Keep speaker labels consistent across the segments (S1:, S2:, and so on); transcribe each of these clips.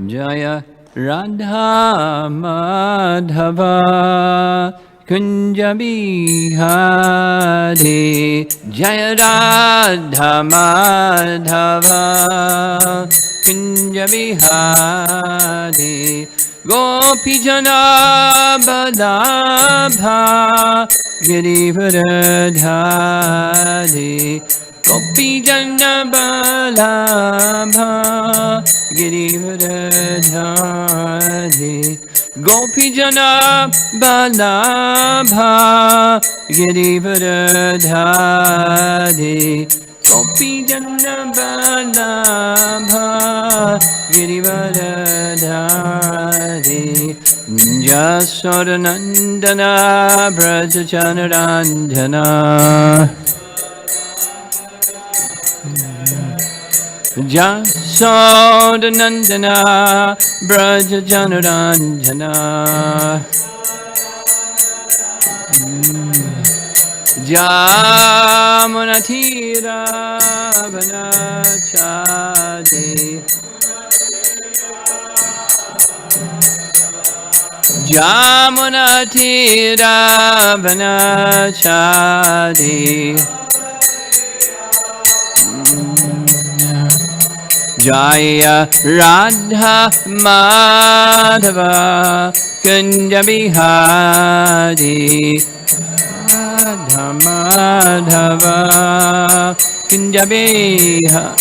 S1: Jaya Radha Madhava Kunja Bihari Jaya Radha Madhava Kunja Bihari Gopi Jana Badabha Girivardhari Gopi Jana Badabha Girivardhari Gopi Jana Badabha Girivardhari Gopi Jana Badabha Girivardhari Jasodanandana Brajacanaranjana Jasodanandana Brajacanaranjana Jamunatira Vanachadi Jamunatira Vanachadi Jaya Radha Madhava Kunja Bihari Radha Madhava Kunja Bihari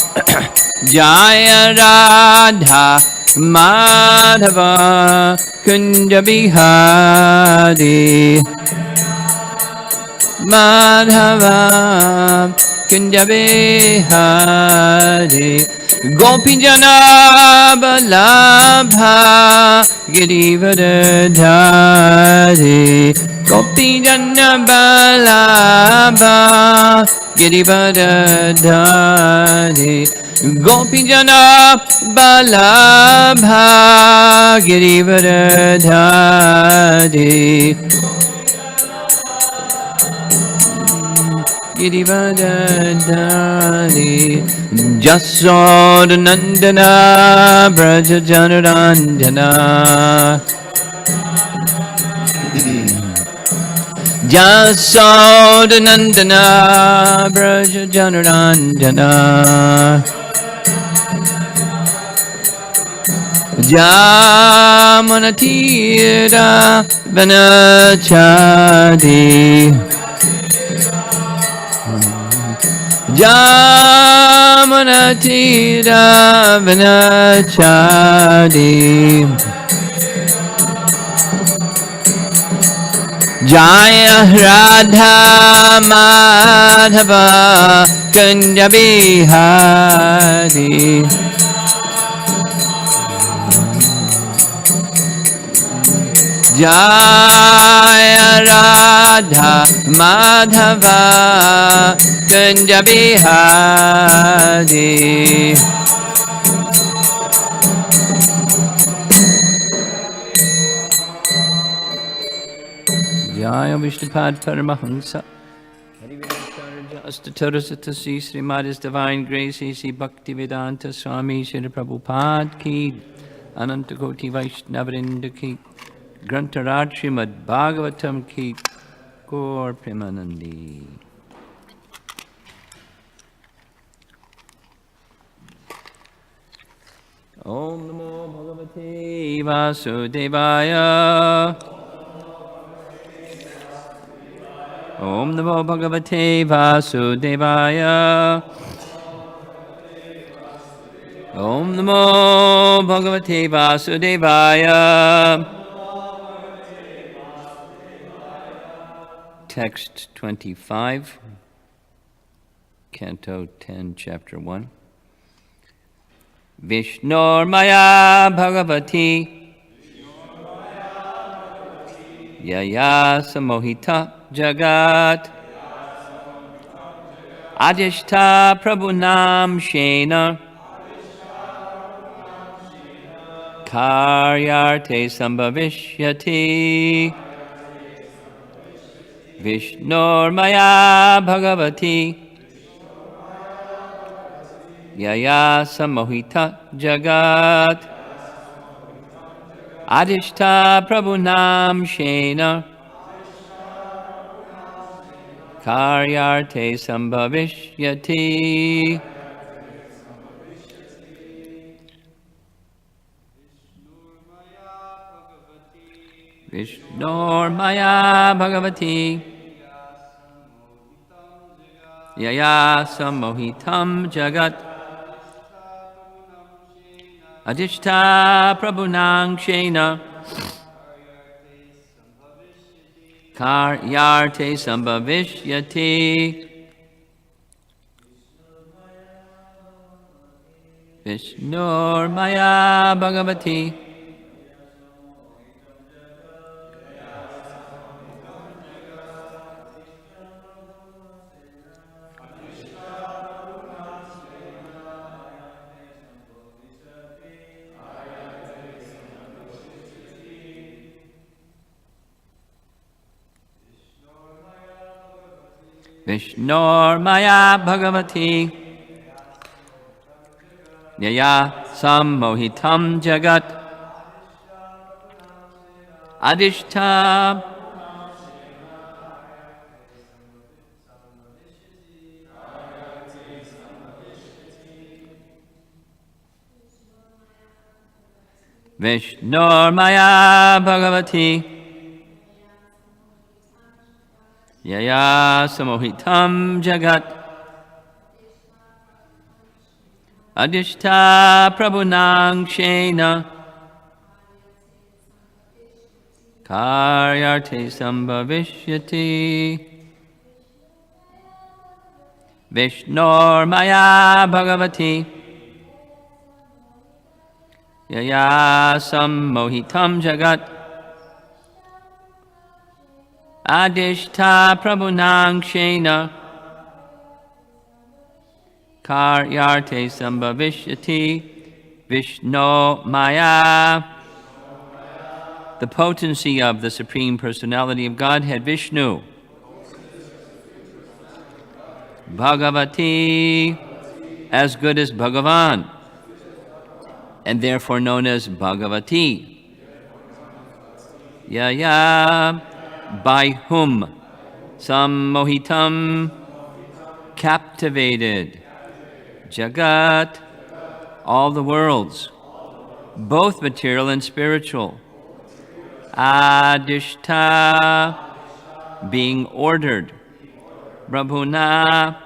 S1: Jaya Radha Madhava Kunja Bihari Madhava Kunja Bihari Gopi Jana Balabha Girivardhari Gopi Jana Balabha Girivardhari Gopi Jana Balabha Girivardhari Girivardhari Jasodanandana Brajacanaranjana Jasodanandana Brajacanaranjana Jamunatira Vanachadi Jamunatira Vanachadi Jaya Radha Madhava Kunja Bihari Jaya Radha Madhava Kunja Bihari Jaya Vishnupad Paramahansa Astatarasata Sri Mada's Divine Grace Sri Bhaktivedanta Swami Sri Prabhupada Ki Ananta Koti Vaishnavrinda Ki Grantaraj Srimad Bhagavatam Ki Gaur Premanandi Om Namo Bhagavate Vasudevaya Om Namo Bhagavate Vasudevaya Om Namo Bhagavate Vasudevaya Text 25, Canto 10, Chapter 1. Vishnor Maya Bhagavati Yaya Samohita Jagat Adishta Prabhunam Shena Karyarte Sambhavishyati Vishnor Maya Bhagavati Yaya Samohita Jagat Adishta Prabhunam Shena Karyarte Sambhavishyati. Vishnur Maya Bhagavati Yaya Samohitam Jagat Adishta Prabhunang Shena Karyarte Sambhavishyati. Vishnur Maya Bhagavati Vishnur Maya Bhagavati Yaya Sammohitam Jagat Adishta Vishnur Maya Bhagavati Yaya Samohitam Jagat Adishta Prabhunang Shena Karyarte Sambhavishyati. Vishnur Maya Bhagavati Yaya Sammohitam Jagat Adishta Prabhunang Shena Karyarte Sambhavishyati. Vishnu Maya, the potency of the Supreme Personality of Godhead, Vishnu. Bhagavati, as good as Bhagavan, and therefore known as Bhagavati. Yaya, by whom? Sammohitam, captivated. Jagat, all the worlds, both material and spiritual. Adishta, being ordered. Prabhuna,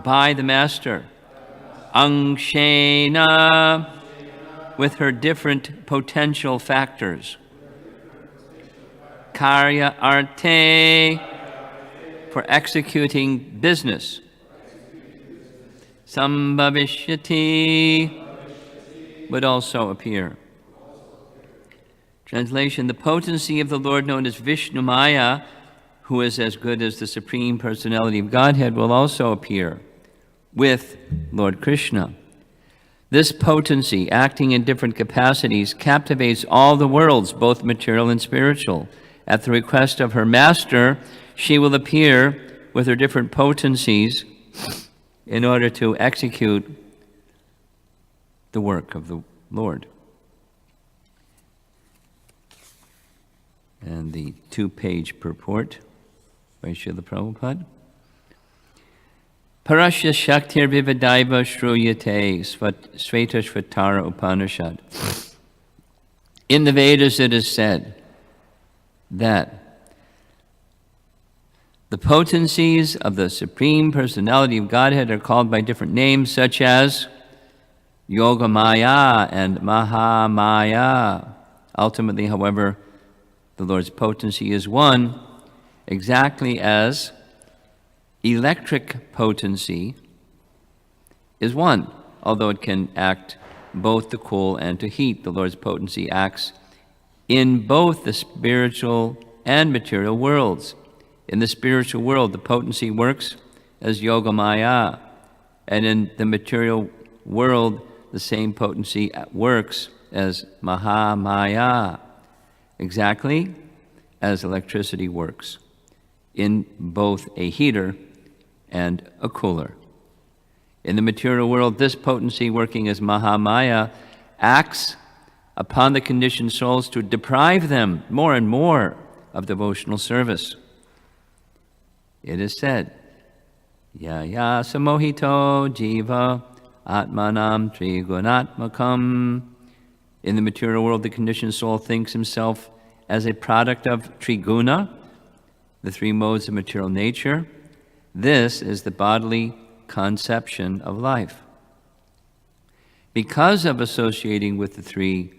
S1: by the Master. Angshena, with her different potential factors. Karya arte, for executing business. Sambhavishyati, would also appear. Translation: the potency of the Lord known as Vishnu Maya, who is as good as the Supreme Personality of Godhead, will also appear with Lord Krishna. This potency, acting in different capacities, captivates all the worlds, both material and spiritual. At the request of her master, she will appear with her different potencies in order to execute the work of the Lord. And the 2-page purport by Srila Prabhupada. Parasya Shaktir Vivadaiva Shruyate Sveta Shvatara Upanishad. In the Vedas it is said that the potencies of the Supreme Personality of Godhead are called by different names, such as Yogamaya and Mahamaya. Ultimately, however, the Lord's potency is one, exactly as electric potency is one, although it can act both to cool and to heat. The Lord's potency acts in both the spiritual and material worlds. In the spiritual world, the potency works as Yogamaya, and in the material world, the same potency works as Mahamaya, exactly as electricity works in both a heater and a cooler. In the material world, this potency working as Mahamaya acts upon the conditioned souls to deprive them more and more of devotional service. It is said, Yaya samohito jiva atmanam trigunatmakam. In the material world, the conditioned soul thinks himself as a product of triguna, the three modes of material nature. This is the bodily conception of life. Because of associating with the three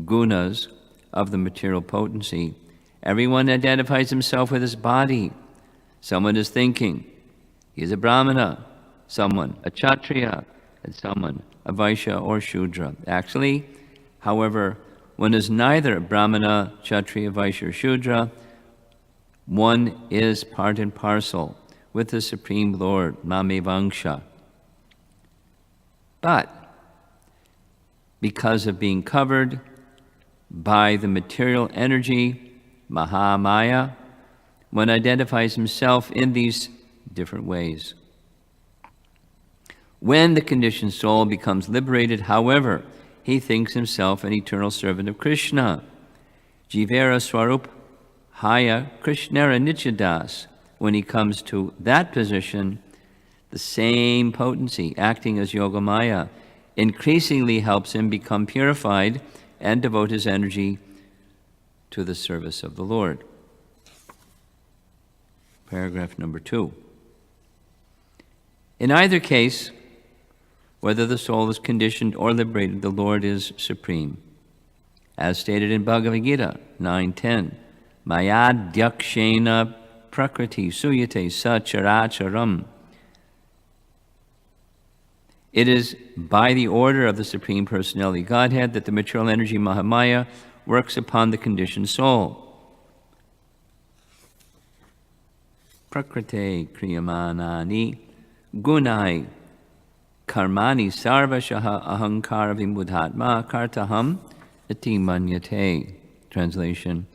S1: gunas of the material potency, everyone identifies himself with his body. Someone is thinking, he is a Brahmana, someone a Kshatriya, and someone a Vaishya or Shudra. Actually, however, one is neither Brahmana, Kshatriya, Vaishya, or Shudra. One is part and parcel with the Supreme Lord, Mamevangsha. But because of being covered by the material energy, Mahamaya, one identifies himself in these different ways. When the conditioned soul becomes liberated, however, he thinks himself an eternal servant of Krishna. Jivera Swarup Haya Krishnara Nityadas. When he comes to that position, the same potency, acting as Yogamaya, increasingly helps him become purified and devote his energy to the service of the Lord. Paragraph number 2. In either case, whether the soul is conditioned or liberated, the Lord is supreme. As stated in Bhagavad Gita 9:10, Mayadhyakshena prakriti suyate sacharacharam. It is by the order of the Supreme Personality Godhead that the material energy Mahamaya works upon the conditioned soul. Prakrite kriyamanani gunai karmani sarvashaha ahankara vimudhatma kartaham iti manyate. Translation: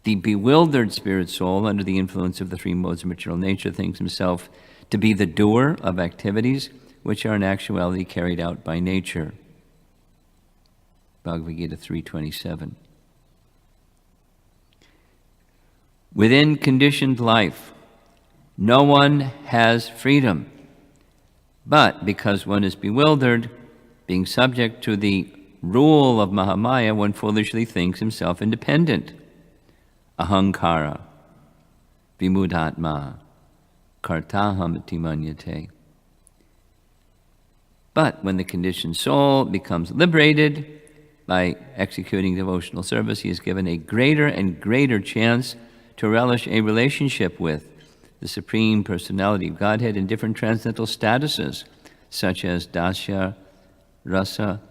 S1: the bewildered spirit soul, under the influence of the three modes of material nature, thinks himself to be the doer of activities which are in actuality carried out by nature. Bhagavad Gita 3:27. Within conditioned life, no one has freedom. But because one is bewildered, being subject to the rule of Mahamaya, one foolishly thinks himself independent. Ahankara, vimudhatma, kartaham iti manyate. But when the conditioned soul becomes liberated by executing devotional service, he is given a greater and greater chance to relish a relationship with the Supreme Personality of Godhead in different transcendental statuses, such as Dasya Rasa,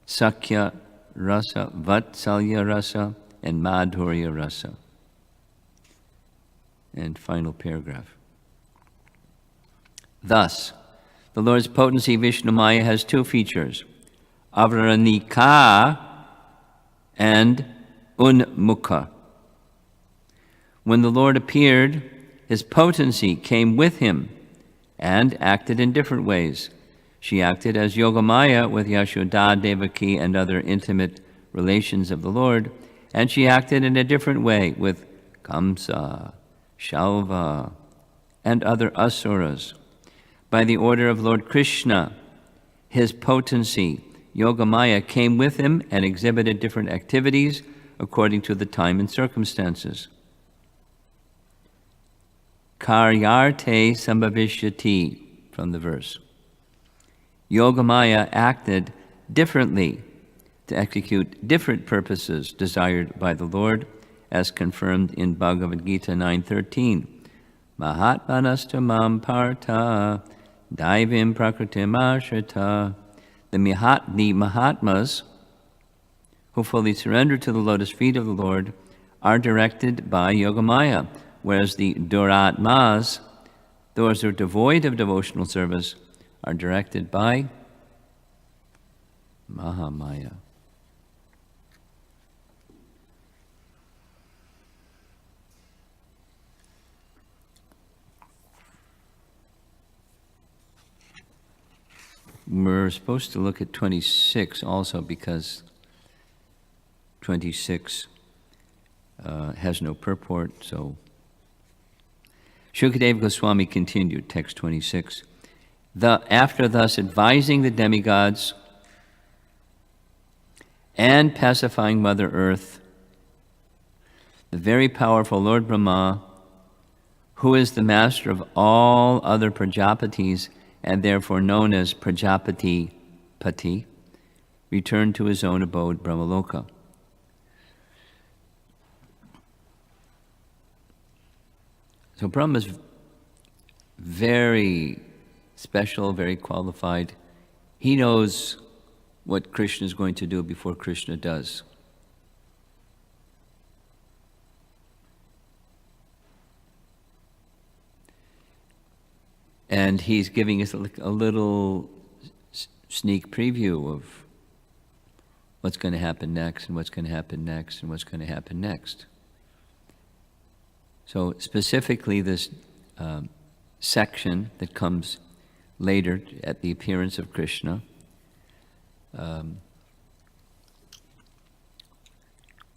S1: Sakya Rasa, Vatsalya Rasa, and Madhurya Rasa. And final paragraph. Thus, the Lord's potency, Vishnumaya, has two features, Avranika and Unmukha. When the Lord appeared, his potency came with him and acted in different ways. She acted as Yogamaya with Yashoda, Devaki, and other intimate relations of the Lord, and she acted in a different way with Kamsa, Shalva, and other asuras. By the order of Lord Krishna, his potency, Yogamaya, came with him and exhibited different activities according to the time and circumstances. Karyarte sambhavishyati, from the verse. Yogamaya acted differently to execute different purposes desired by the Lord, as confirmed in Bhagavad Gita 9:13. Mahatmanastamam partha daivim prakritim ashrita. The Mahatmas, who fully surrender to the lotus feet of the Lord, are directed by Yogamaya, whereas the Duratmas, those who are devoid of devotional service, are directed by Mahamaya. We're supposed to look at 26 also, because 26 has no purport, so Shukadeva Goswami continued, text 26. After thus advising the demigods and pacifying Mother Earth, the very powerful Lord Brahma, who is the master of all other Prajapatis and therefore known as Prajapati Pati, returned to his own abode, Brahmaloka. So Brahma is very special, very qualified. He knows what Krishna is going to do before Krishna does. And he's giving us a little sneak preview of what's going to happen next, and what's going to happen next, and what's going to happen next. So specifically this section that comes later at the appearance of Krishna,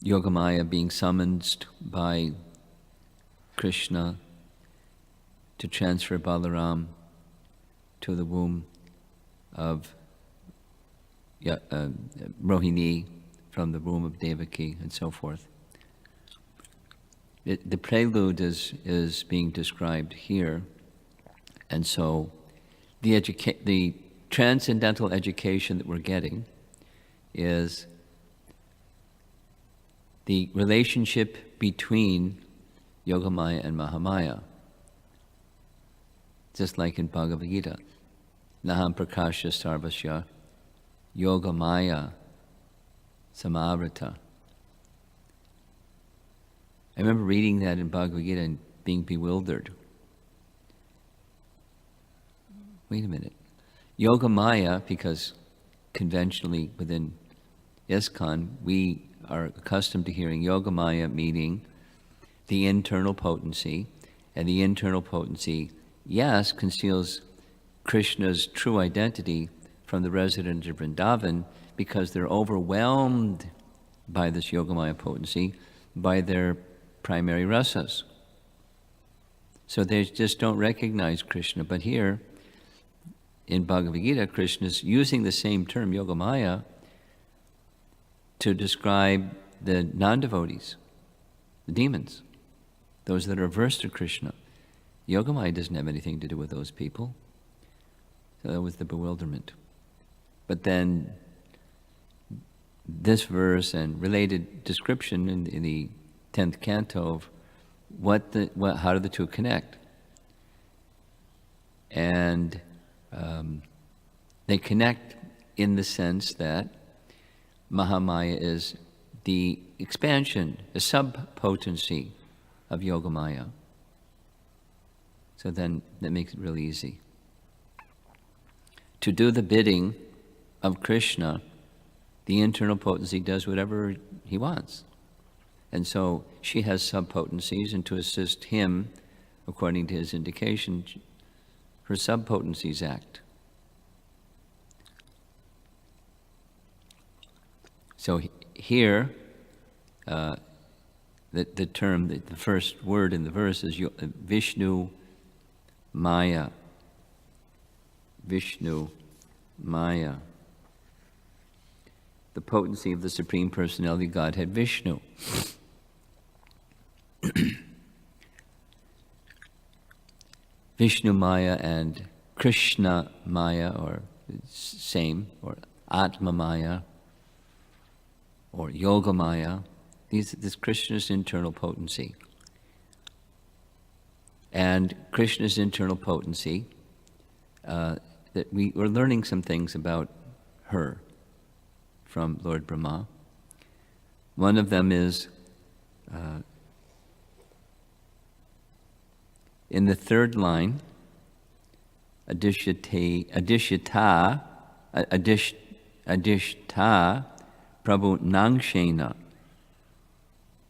S1: Yogamaya being summoned by Krishna to transfer Balaram to the womb of Rohini from the womb of Devaki, and so forth. The prelude is being described here, and so the transcendental education that we're getting is the relationship between Yogamaya and Mahamaya. Just like in Bhagavad Gita, Naham Prakasha Sarvasya Yogamaya Samavrita. I remember reading that in Bhagavad Gita and being bewildered. Wait a minute. Yogamaya, because conventionally within ISKCON, we are accustomed to hearing Yogamaya meaning the internal potency, and the internal potency, yes, conceals Krishna's true identity from the residents of Vrindavan, because they're overwhelmed by this Yogamaya potency, by their primary rasas. So they just don't recognize Krishna. But here, in Bhagavad Gita, Krishna is using the same term, Yogamaya, to describe the non-devotees, the demons, those that are averse to Krishna. Yogamaya doesn't have anything to do with those people. So that was the bewilderment. But then this verse and related description in the 10th canto of how do the two connect? And they connect in the sense that Mahamaya is the expansion, the sub-potency of Yogamaya. So then that makes it really easy. To do the bidding of Krishna, the internal potency does whatever he wants. And so she has sub-potencies, and to assist him, according to his indication, her sub-potencies act. So here, the term, the first word in the verse is Vishnu Maya. Vishnu Maya. The potency of the Supreme Personality of Godhead, Vishnu. Vishnu Maya and Krishna Maya, or same, or Atma Maya, or Yoga Maya. This Krishna's internal potency. And Krishna's internal potency, that we're learning some things about her from Lord Brahma. One of them is in the third line, Adishta Prabhu Nangshena.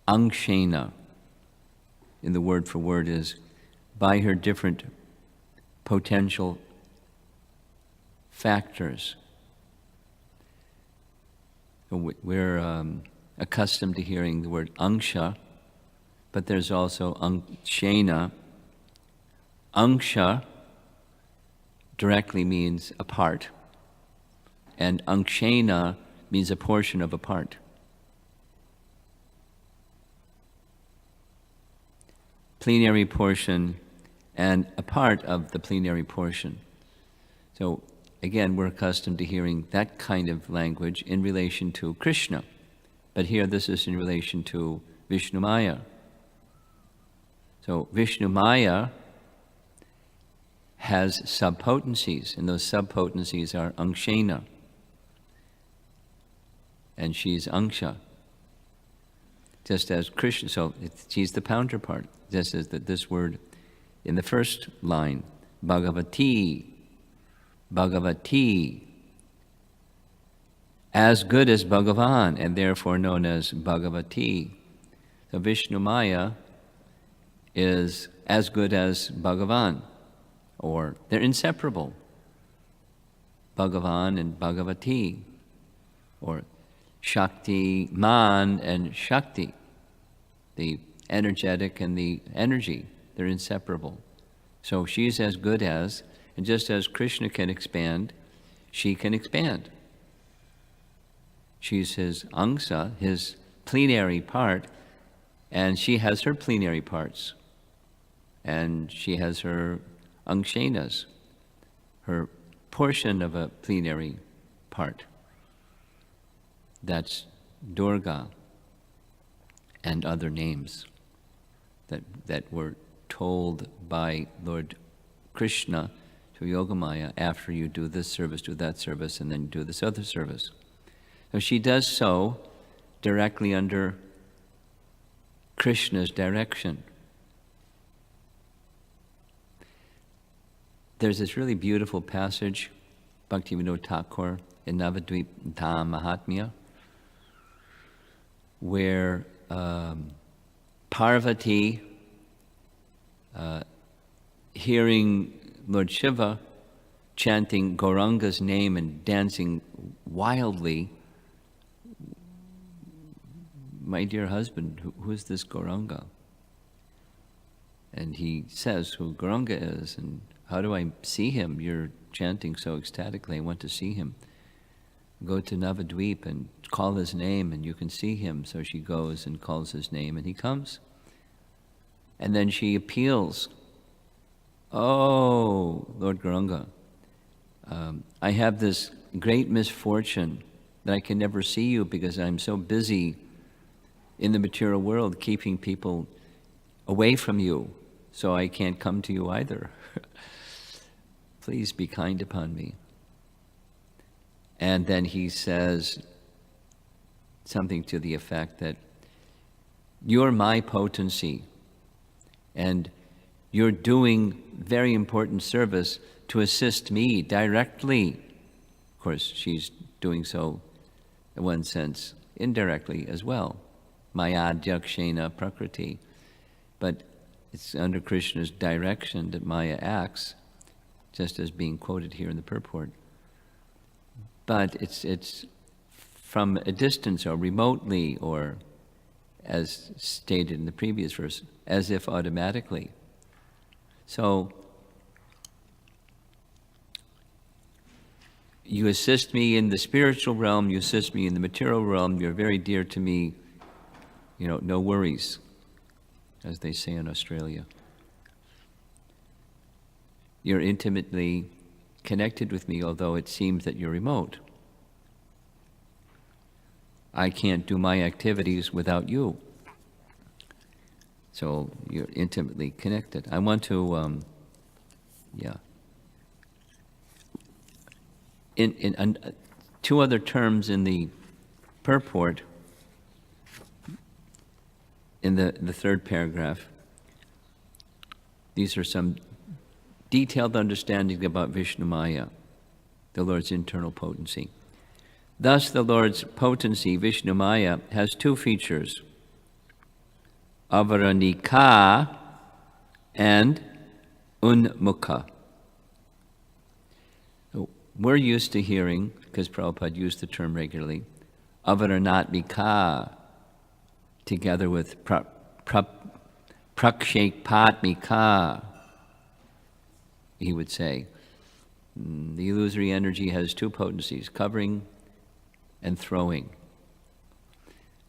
S1: Angshena, in the word for word, is by her different potential factors. I accustomed to hearing the word Angsha, but there's also Angshena. Angsha directly means a part, and Angshena means a portion of a part. Plenary portion and a part of the plenary portion. So again, we're accustomed to hearing that kind of language in relation to Krishna, but here this is in relation to Vishnu Maya. So Vishnu Maya has subpotencies, and those subpotencies are Angshena, and she's Angsha. Just as Krishna, so she's the counterpart, just as that this word in the first line, Bhagavati, Bhagavati, as good as Bhagavan, and therefore known as Bhagavati. So Vishnu Maya is as good as Bhagavan, or they're inseparable. Bhagavan and Bhagavati, or Shakti Man and Shakti, the energetic and the energy, they're inseparable. So she's as good as, and just as Krishna can expand, she can expand. She's his angsa, his plenary part, and she has her plenary parts. And she has her angshenas, her portion of a plenary part. That's Durga and other names that were told by Lord Krishna to Yogamaya, after you do this service, do that service, and then you do this other service. So she does so directly under Krishna's direction. There's this really beautiful passage, Bhaktivinoda Thakur in Navadvip Dham Mahatmya, where Parvati, hearing Lord Shiva chanting Gauranga's name and dancing wildly, my dear husband, who is this Gauranga? And he says who Gauranga is, and how do I see him? You're chanting so ecstatically, I want to see him. Go to Navadvip and call his name and you can see him. So she goes and calls his name and he comes. And then she appeals, oh, Lord Gauranga, I have this great misfortune that I can never see you because I'm so busy in the material world keeping people away from you, so I can't come to you either. Please be kind upon me. And then he says something to the effect that you're my potency and you're doing very important service to assist me directly. Of course, she's doing so in one sense indirectly as well. Maya Dyakshena Prakriti. But it's under Krishna's direction that Maya acts, just as being quoted here in the purport. But it's from a distance or remotely, or as stated in the previous verse, as if automatically. So you assist me in the spiritual realm, you assist me in the material realm, you're very dear to me, no worries, as they say in Australia. You're intimately connected with me, although it seems that you're remote. I can't do my activities without you. So you're intimately connected. I want to, In two other terms in the purport, in the third paragraph, these are some detailed understanding about Vishnu Maya, the Lord's internal potency. Thus, the Lord's potency, Vishnu Maya, has two features, avaranika and unmukha. So we're used to hearing, because Prabhupada used the term regularly, avaranatmika, together with prakshekpatmika, he would say. The illusory energy has two potencies, covering and throwing.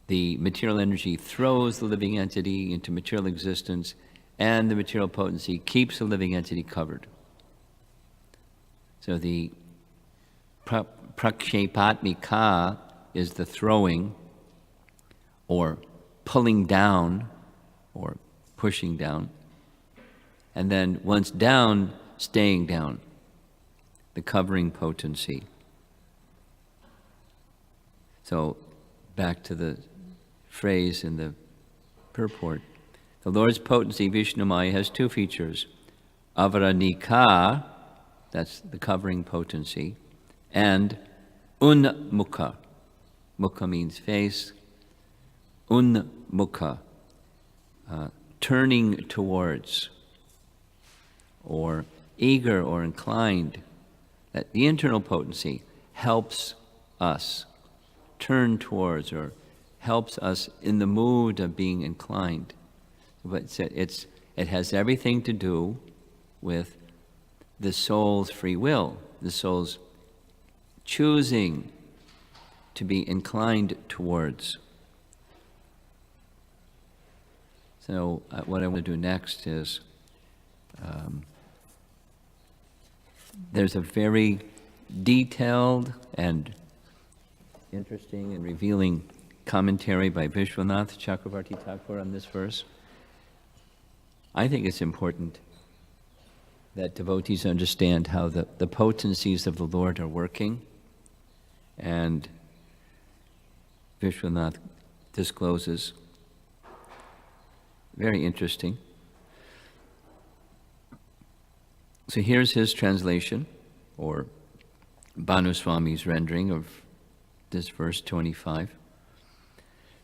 S1: The material energy throws the living entity into material existence, and the material potency keeps the living entity covered. So the prakshepatmika is the throwing, or pulling down, or pushing down. And then once down, staying down, the covering potency. So back to the phrase in the purport. The Lord's potency, Vishnumaya, has two features. Avaranika, that's the covering potency, and unmukha. Mukha means face. Unmukha, turning towards, or eager or inclined. That the internal potency helps us turn towards, or helps us in the mood of being inclined. But it has everything to do with the soul's free will, the soul's choosing to be inclined towards. So what I want to do next is, there's a very detailed and interesting and revealing commentary by Vishwanath Chakravarti Thakur on this verse. I think it's important that devotees understand how the potencies of the Lord are working, and Vishwanath discloses. Very interesting. So here's his translation, or Bhanu Swami's rendering of this verse 25.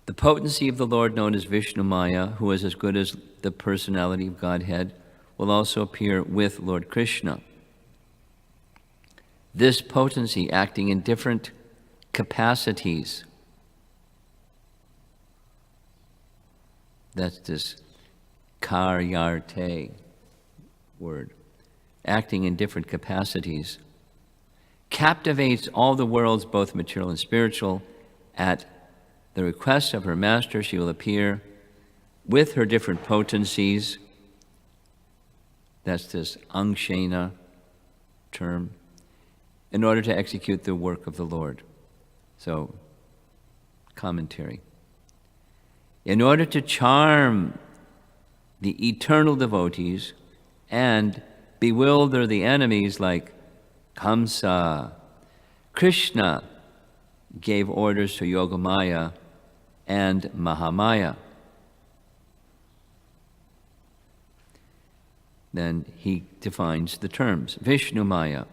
S1: The potency of the Lord, known as Vishnumaya, who is as good as the personality of Godhead, will also appear with Lord Krishna. This potency, acting in different capacities, that's this karyarte word, acting in different capacities, captivates all the worlds, both material and spiritual. At the request of her master, she will appear with her different potencies. That's this angshena term, in order to execute the work of the Lord. So, commentary. In order to charm the eternal devotees and bewilder the enemies like Kamsa, Krishna gave orders to Yogamaya and Mahamaya. Then he defines the terms. Vishnumaya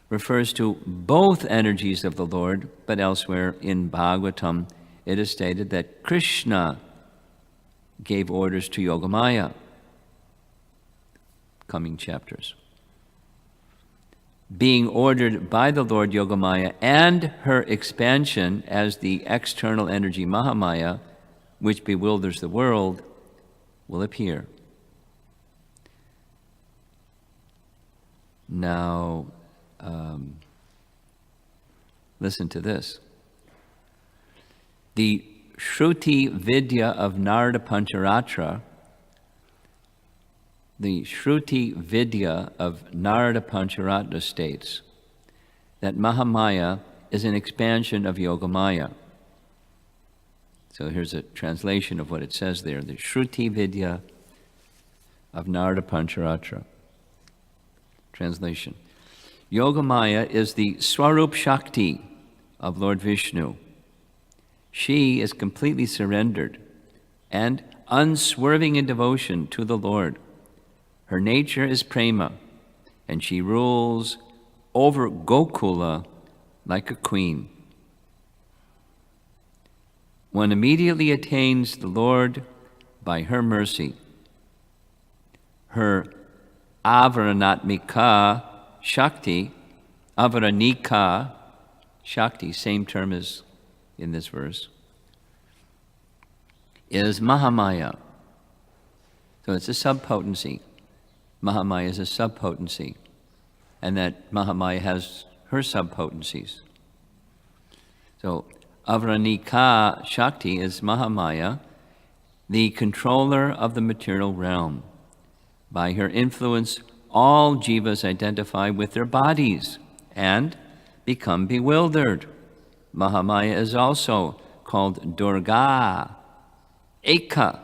S1: refers to both energies of the Lord, but elsewhere in Bhagavatam it is stated that Krishna gave orders to Yogamaya. Coming chapters. Being ordered by the Lord, Yogamaya and her expansion as the external energy Mahamaya, which bewilders the world, will appear. Now, listen to this. The Shruti Vidya of Narada Pancharatra, states that Mahamaya is an expansion of Yogamaya. So here's a translation of what it says there, the Shruti Vidya of Narada Pancharatra. Translation. Yogamaya is the Swarup Shakti of Lord Vishnu. She is completely surrendered and unswerving in devotion to the Lord. Her nature is prema, and she rules over Gokula like a queen. One immediately attains the Lord by her mercy. Her avaranatmika Shakti, avaranika Shakti, same term as in this verse, is Mahamaya. So it's a subpotency. Mahamaya is a subpotency. And that Mahamaya has her subpotencies. So Avranika Shakti is Mahamaya, the controller of the material realm. By her influence, all jivas identify with their bodies and become bewildered. Mahamaya is also called Durga, Eka,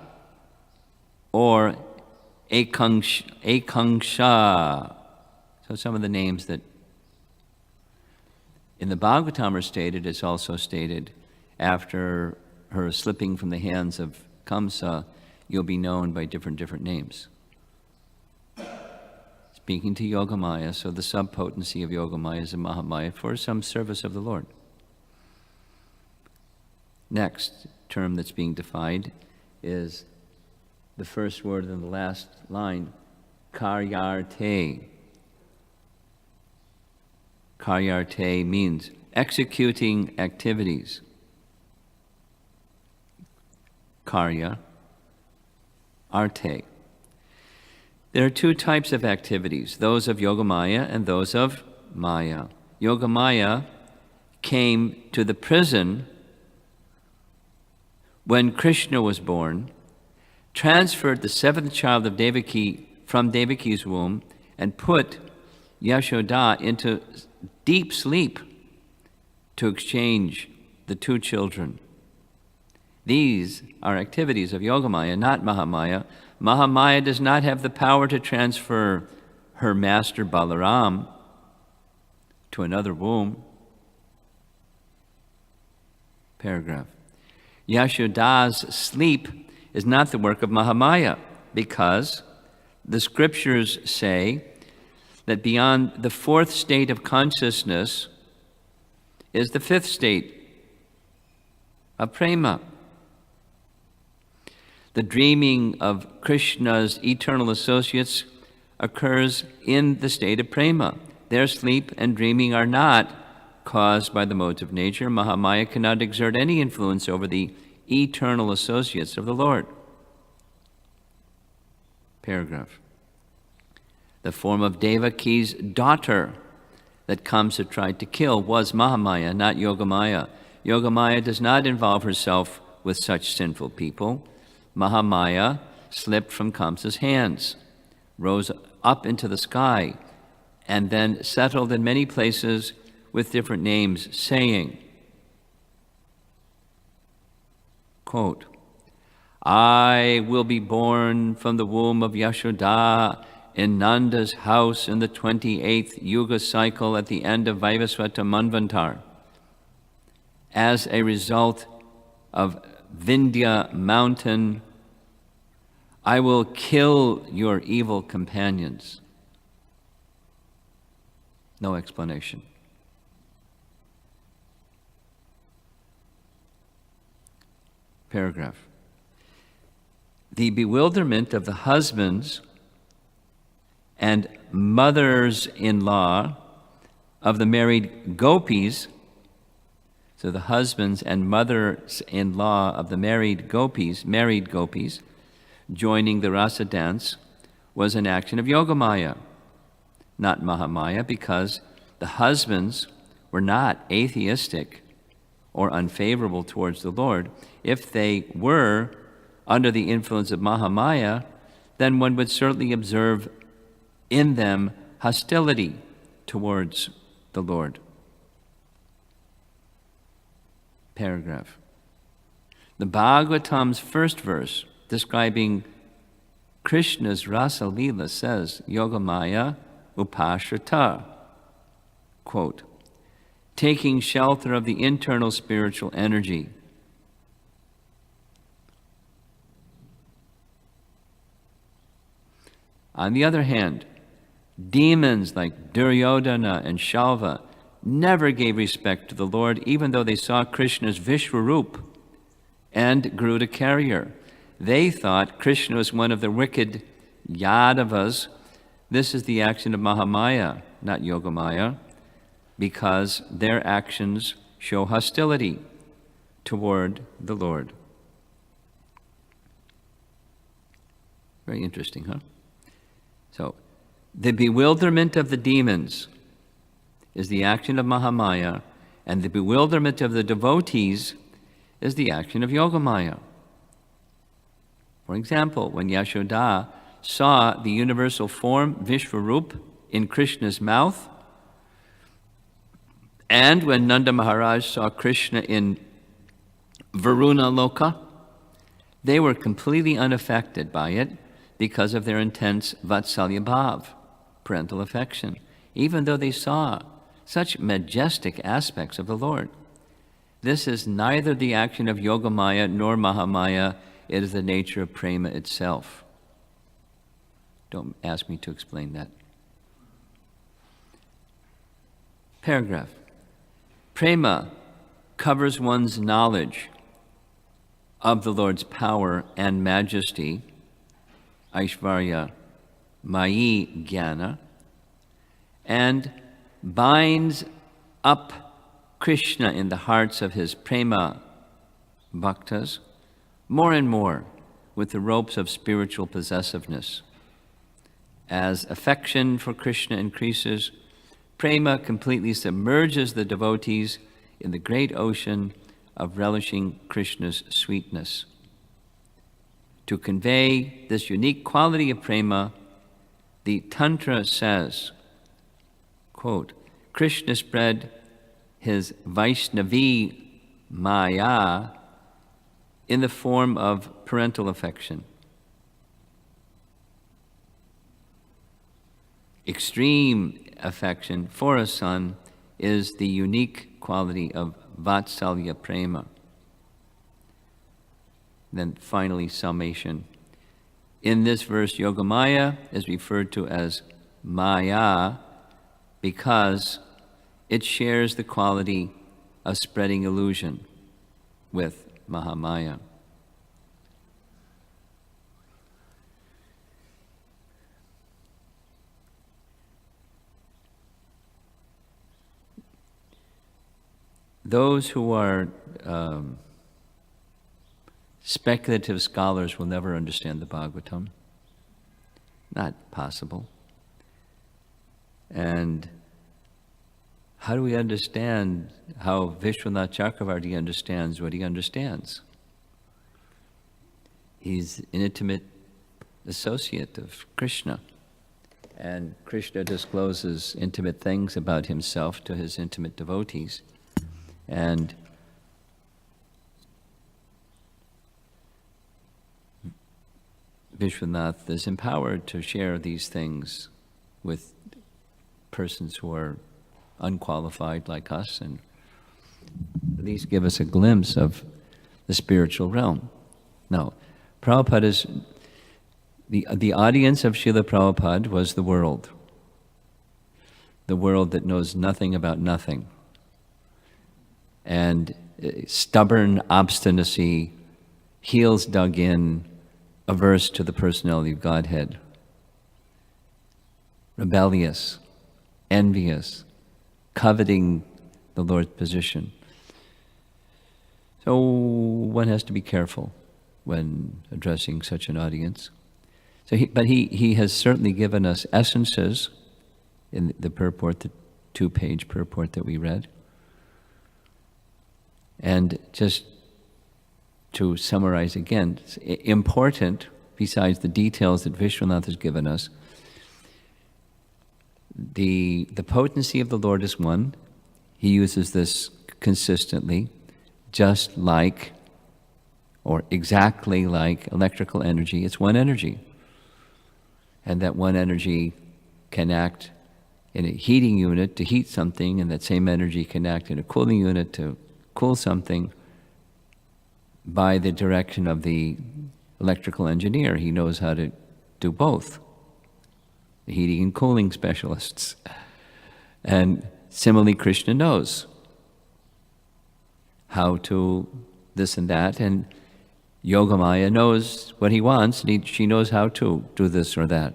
S1: or Ekangsha. So some of the names that in the Bhagavatam are stated, it's also stated after her slipping from the hands of Kamsa, you'll be known by different names. Speaking to Yogamaya, so the subpotency of Yogamaya is a Mahamaya for some service of the Lord. Next term that's being defined is the first word in the last line, Karyarte. Karyarte means executing activities. Karya, arte. There are two types of activities, those of Yogamaya and those of Maya. Yogamaya came to the prison when Krishna was born, transferred the seventh child of Devaki from Devaki's womb, and put Yashoda into deep sleep to exchange the two children. These are activities of Yogamaya, not Mahamaya. Mahamaya does not have the power to transfer her master Balaram to another womb. Paragraph. Yashoda's sleep is not the work of Mahamaya, because the scriptures say that beyond the fourth state of consciousness is the fifth state of prema. The dreaming of Krishna's eternal associates occurs in the state of prema. Their sleep and dreaming are not caused by the modes of nature. Mahamaya cannot exert any influence over the eternal associates of the Lord. Paragraph. The form of Devaki's daughter that Kamsa tried to kill was Mahamaya, not Yogamaya. Yogamaya does not involve herself with such sinful people. Mahamaya slipped from Kamsa's hands, rose up into the sky, and then settled in many places with different names, saying, quote, I will be born from the womb of Yashoda in Nanda's house in the 28th Yuga cycle at the end of Vaivasvata Manvantar. As a result of Vindhya mountain, I will kill your evil companions. No explanation. Paragraph. The bewilderment of the husbands and mothers-in-law of the married gopis, so the husbands and mothers-in-law of the married gopis, joining the rasa dance, was an action of Yogamaya, not Mahamaya, because the husbands were not atheistic or unfavorable towards the Lord. If they were under the influence of Mahamaya, then one would certainly observe in them hostility towards the Lord. Paragraph. The Bhagavatam's first verse, describing Krishna's Rasa Leela, says, Yogamaya upashrita, quote, taking shelter of the internal spiritual energy. On the other hand, demons like Duryodhana and Shalva never gave respect to the Lord, even though they saw Krishna's Vishwarup and grew to carrier. They thought Krishna was one of the wicked Yadavas. This is the action of Mahamaya, not Yogamaya, because their actions show hostility toward the Lord. Very interesting, huh? So, the bewilderment of the demons is the action of Mahamaya, and the bewilderment of the devotees is the action of Yogamaya. For example, when Yashoda saw the universal form, Vishvarup, in Krishna's mouth, and when Nanda Maharaj saw Krishna in Varuna Loka, they were completely unaffected by it because of their intense Vatsalya Bhav, parental affection, even though they saw such majestic aspects of the Lord. This is neither the action of Yogamaya nor Mahamaya. It is the nature of prema itself. Don't ask me to explain that. Paragraph. Prema covers one's knowledge of the Lord's power and majesty, Aishvarya Mayi Jnana, and binds up Krishna in the hearts of his prema bhaktas more and more with the ropes of spiritual possessiveness. As affection for Krishna increases, prema completely submerges the devotees in the great ocean of relishing Krishna's sweetness. To convey this unique quality of prema, the Tantra says, quote, Krishna spread his Vaishnavi Maya in the form of parental affection. Extreme affection for a son is the unique quality of Vatsalya Prema. Then finally, summation. In this verse, Yogamaya is referred to as Maya because it shares the quality of spreading illusion with Mahamaya. Those who are speculative scholars will never understand the Bhagavatam. Not possible. And how do we understand how Vishwanath Chakravarti understands what he understands? He's an intimate associate of Krishna. And Krishna discloses intimate things about himself to his intimate devotees. And Vishwanath is empowered to share these things with persons who are unqualified like us, and at least give us a glimpse of the spiritual realm. Now, Prabhupada's, the audience of Srila Prabhupada was the world that knows nothing about nothing. And stubborn obstinacy, heels dug in, averse to the personality of Godhead, rebellious, envious, coveting the Lord's position. So one has to be careful when addressing such an audience. But he has certainly given us essences in the purport, the 2-page purport that we read. And just to summarize again, it's important, besides the details that Vishwanath has given us, the potency of the Lord is one. He uses this consistently, just like, or exactly like electrical energy. It's one energy. And that one energy can act in a heating unit to heat something, and that same energy can act in a cooling unit to cool something by the direction of the electrical engineer. He knows how to do both. The heating and cooling specialists. And similarly, Krishna knows how to this and that, and Yogamaya knows what he wants, and she knows how to do this or that.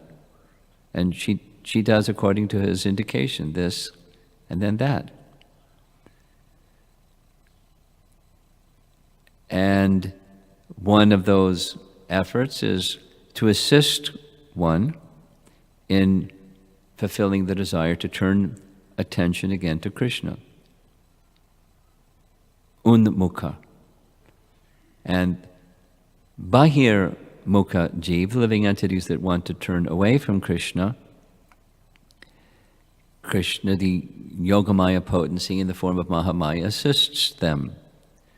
S1: And she does according to his indication, this and then that. And one of those efforts is to assist one in fulfilling the desire to turn attention again to Krishna. Unmukha. And Bahir Mukha Jeev, living entities that want to turn away from Krishna, Krishna, the Yogamaya potency in the form of Mahamaya, assists them.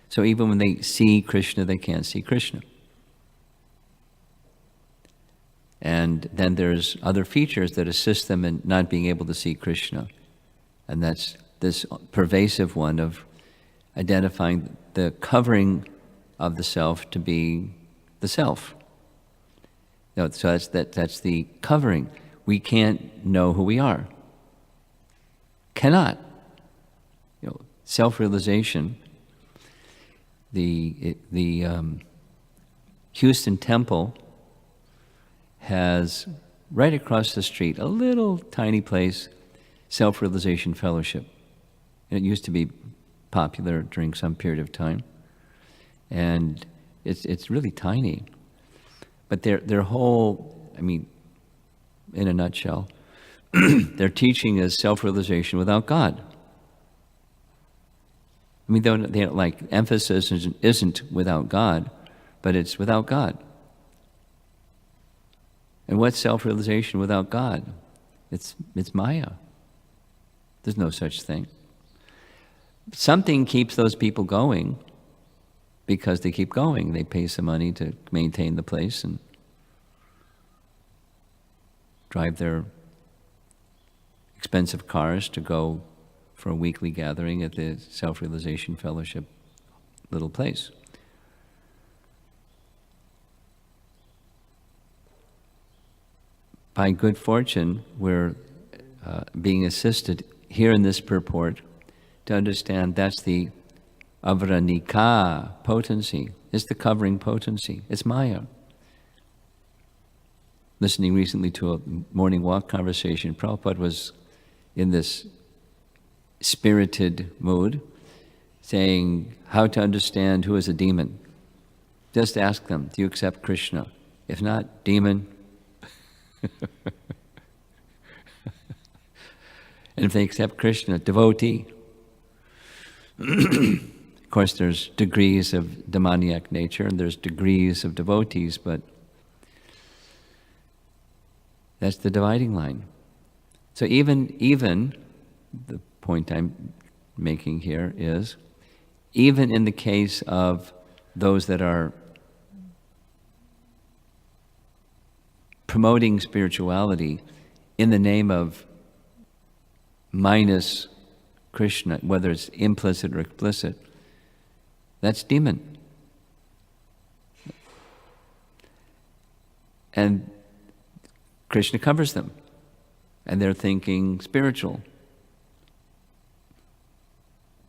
S1: So even when they see Krishna, they can't see Krishna. And then there's other features that assist them in not being able to see Krishna. And that's this pervasive one of identifying the covering of the self to be the self. So that's the covering. We can't know who we are. Cannot. Self-realization. The Houston Temple has right across the street a little tiny place, Self-Realization Fellowship. And it used to be popular during some period of time, and it's really tiny. But their whole, in a nutshell, their teaching is self-realization without God. They don't like emphasis isn't without God, but it's without God. And what's self-realization without God? It's Maya. There's no such thing. Something keeps those people going because they keep going. They pay some money to maintain the place and drive their expensive cars to go for a weekly gathering at the Self-Realization Fellowship little place. By good fortune, we're being assisted here in this purport to understand that's the avranika potency. It's the covering potency. It's Maya. Listening recently to a morning walk conversation, Prabhupada was in this spirited mood, saying how to understand who is a demon. Just ask them, do you accept Krishna? If not, demon. And if they accept Krishna, devotee. Of course, there's degrees of demoniac nature and there's degrees of devotees, but that's the dividing line. So even the point I'm making here is, even in the case of those that are promoting spirituality in the name of minus Krishna, whether it's implicit or explicit, that's demon. And Krishna covers them, and they're thinking spiritual.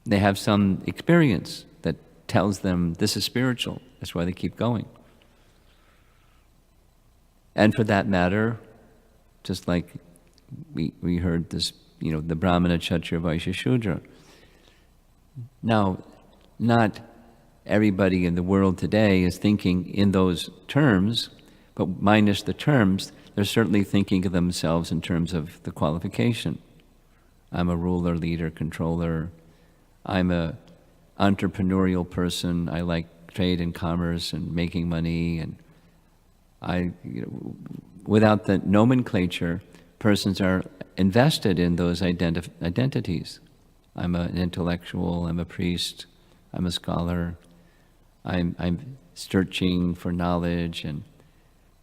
S1: They have some experience that tells them this is spiritual. That's why they keep going. And for that matter, just like we heard this, the Brahmana, Kshatriya, Vaishya, Shudra. Now, not everybody in the world today is thinking in those terms, but minus the terms, they're certainly thinking of themselves in terms of the qualification. I'm a ruler, leader, controller. I'm a entrepreneurial person. I like trade and commerce and making money. And without the nomenclature, persons are invested in those identities. I'm an intellectual. I'm a priest. I'm a scholar. I'm searching for knowledge, and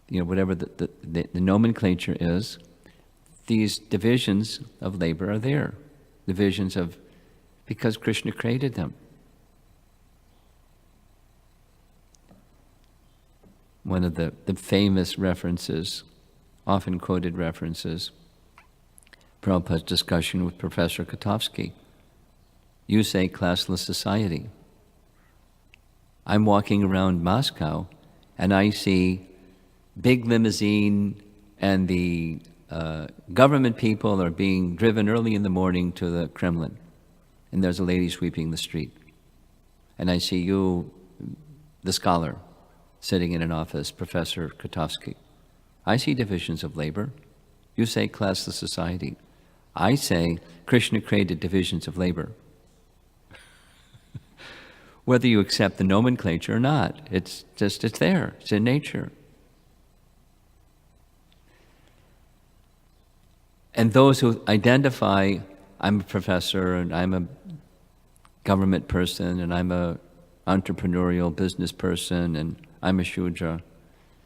S1: whatever the nomenclature is. These divisions of labor are there. Divisions of because Krishna created them. One of the famous references, often quoted references, Prabhupada's discussion with Professor Kotovsky. You say classless society. I'm walking around Moscow and I see big limousine and the government people are being driven early in the morning to the Kremlin. And there's a lady sweeping the street. And I see you, the scholar, sitting in an office, Professor Kotovsky. I see divisions of labor. You say classless society. I say Krishna created divisions of labor. Whether you accept the nomenclature or not, it's there. It's in nature. And those who identify, I'm a professor and I'm a government person and I'm a entrepreneurial business person and I'm a Shudra,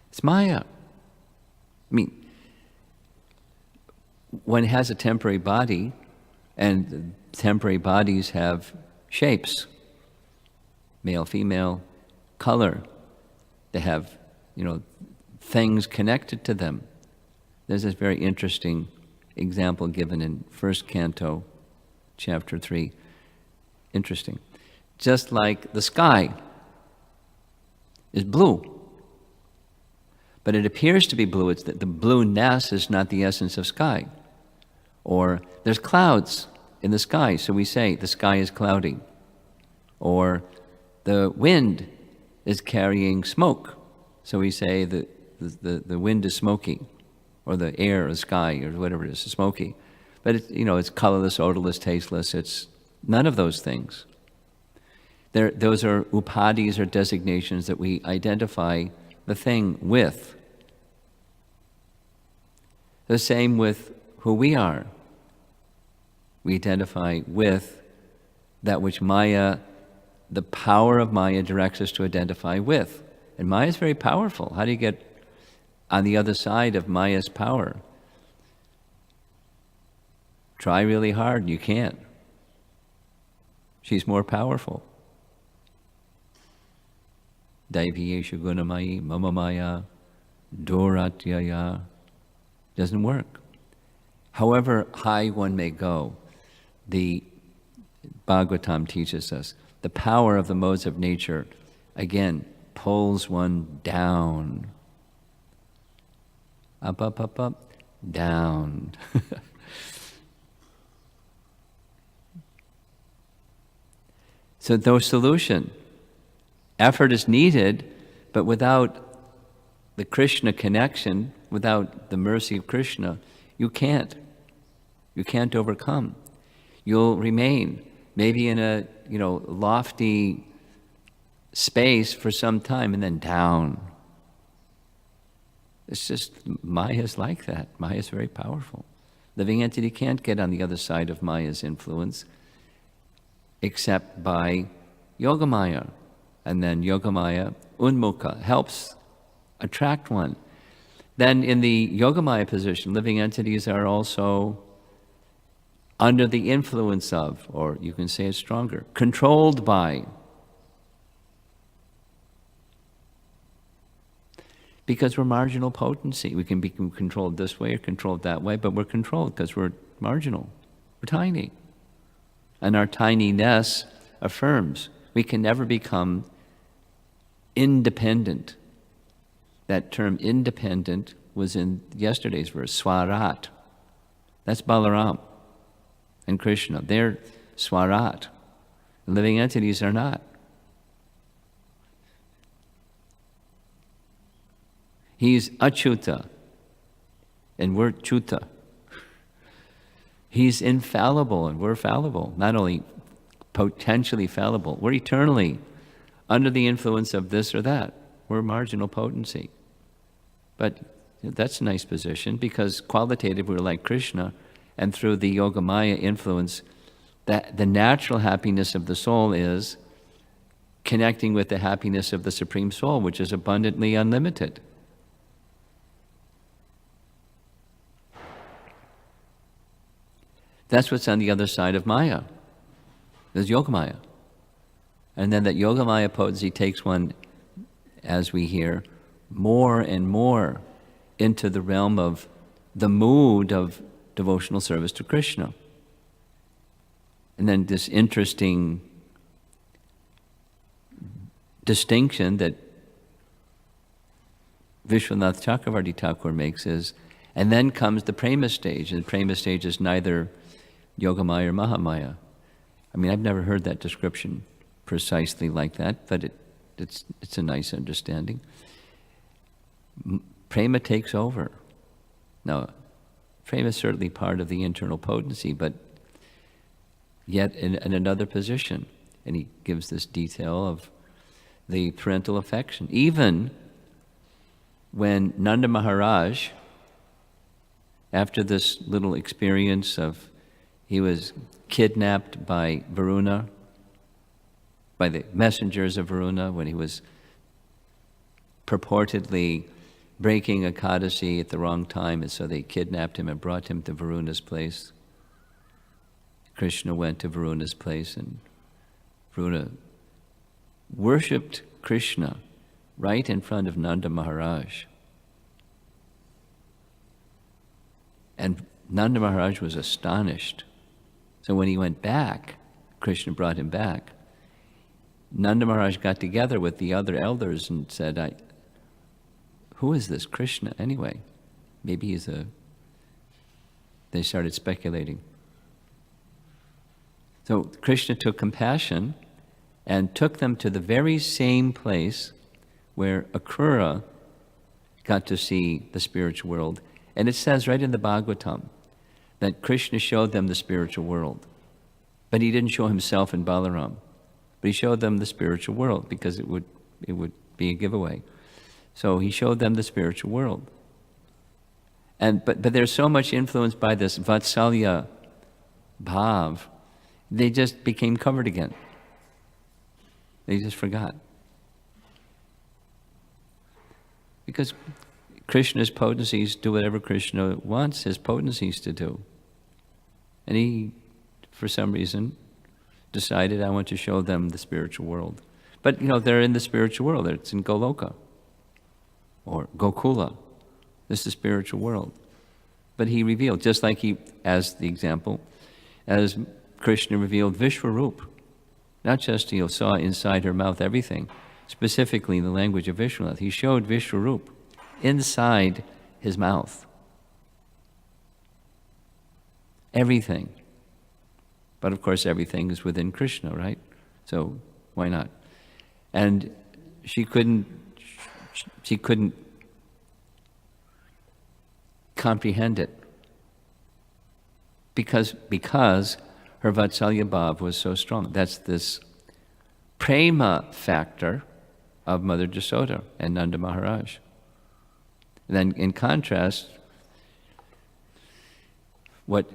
S1: it's Maya. I mean, one has a temporary body, and temporary bodies have shapes, male, female, color. They have, things connected to them. There's this very interesting example given in first canto, chapter 3. Interesting. Just like the sky is blue, but it appears to be blue. It's that the blueness is not the essence of sky. Or there's clouds in the sky, so we say the sky is cloudy. Or the wind is carrying smoke, so we say that the wind is smoky, or the air or the sky or whatever it is smoky. But it's colorless, odorless, tasteless. It's none of those things. Those are upadis or designations that we identify the thing with. The same with who we are. We identify with that which Maya, the power of Maya directs us to identify with. And Maya is very powerful. How do you get on the other side of Maya's power? Try really hard and you can't. She's more powerful. Daiviyesha gunamayi mama maya doratyaya. Doesn't work. However high one may go, the Bhagavatam teaches us, the power of the modes of nature, again, pulls one down. Up, up, up, up, down. So no solution. Effort is needed, but without the Krishna connection, without the mercy of Krishna, you can't. You can't overcome. You'll remain maybe in a lofty space for some time and then down. It's just, Maya's like that. Maya's very powerful. Living entity can't get on the other side of Maya's influence except by Yogamaya. And then Yogamaya, Unmukha, helps attract one. Then in the Yogamaya position, living entities are also under the influence of, or you can say it stronger, controlled by. Because we're marginal potency. We can be controlled this way or controlled that way, but we're controlled because we're marginal. We're tiny. And our tininess affirms we can never become independent. That term independent was in yesterday's verse, swarat. That's Balaram and Krishna. They're swarat. Living entities are not. He's achyuta, and we're chuta. He's infallible, and we're fallible. Not only potentially fallible, we're eternally under the influence of this or that. We're marginal potency. But that's a nice position, because qualitative we're like Krishna, and through the Yogamaya influence, that the natural happiness of the soul is connecting with the happiness of the Supreme Soul, which is abundantly unlimited. That's what's on the other side of Maya. There's Yogamaya. And then that Yogamaya potency takes one, as we hear, more and more into the realm of the mood of devotional service to Krishna. And then this interesting distinction that Vishwanath Chakravarti Thakur makes is, and then comes the Prema stage, and the Prema stage is neither Yogamaya or Mahamaya. I mean, I've never heard that description precisely like that, but it's a nice understanding. prema takes over. Now, prema is certainly part of the internal potency, but yet in another position. And he gives this detail of the parental affection. Even when Nanda Maharaj, after this little experience of, he was kidnapped by Varuna, by the messengers of Varuna, when he was purportedly breaking Ekadasi at the wrong time, and so they kidnapped him and brought him to Varuna's place. Krishna went to Varuna's place, and Varuna worshipped Krishna right in front of Nanda Maharaj. And Nanda Maharaj was astonished. So when he went back, Krishna brought him back. Nanda Maharaj got together with the other elders and said, who is this Krishna anyway? Maybe they started speculating. So Krishna took compassion and took them to the very same place where Akrura got to see the spiritual world. And it says right in the Bhagavatam that Krishna showed them the spiritual world. But he didn't show himself in Balaram. But he showed them the spiritual world because it would be a giveaway. So he showed them the spiritual world. But they're so much influenced by this Vatsalya Bhav, they just became covered again. They just forgot. Because Krishna's potencies do whatever Krishna wants his potencies to do. And he, for some reason, decided, I want to show them the spiritual world. But, they're in the spiritual world. It's in Goloka or Gokula. This is the spiritual world. But he revealed, just like as the example, as Krishna revealed Vishwarup, not just saw inside her mouth everything, specifically in the language of Vishwanath. He showed Vishwarup inside his mouth. Everything. But of course everything is within Krishna, right? So why not? And she couldn't comprehend it because her Vatsalya Bhav was so strong. That's this prema factor of Mother Jasoda and Nanda Maharaj. And then in contrast, what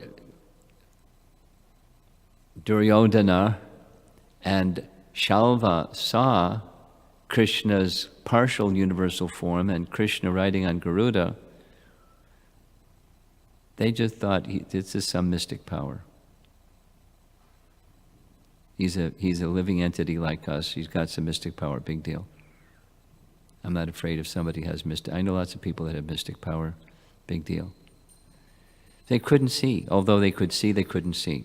S1: Duryodhana and Shalva saw, Krishna's partial universal form and Krishna riding on Garuda, they just thought this is some mystic power. He's a living entity like us. He's got some mystic power, big deal. I'm not afraid if somebody has mystic. I know lots of people that have mystic power, big deal. They couldn't see. Although they could see, they couldn't see.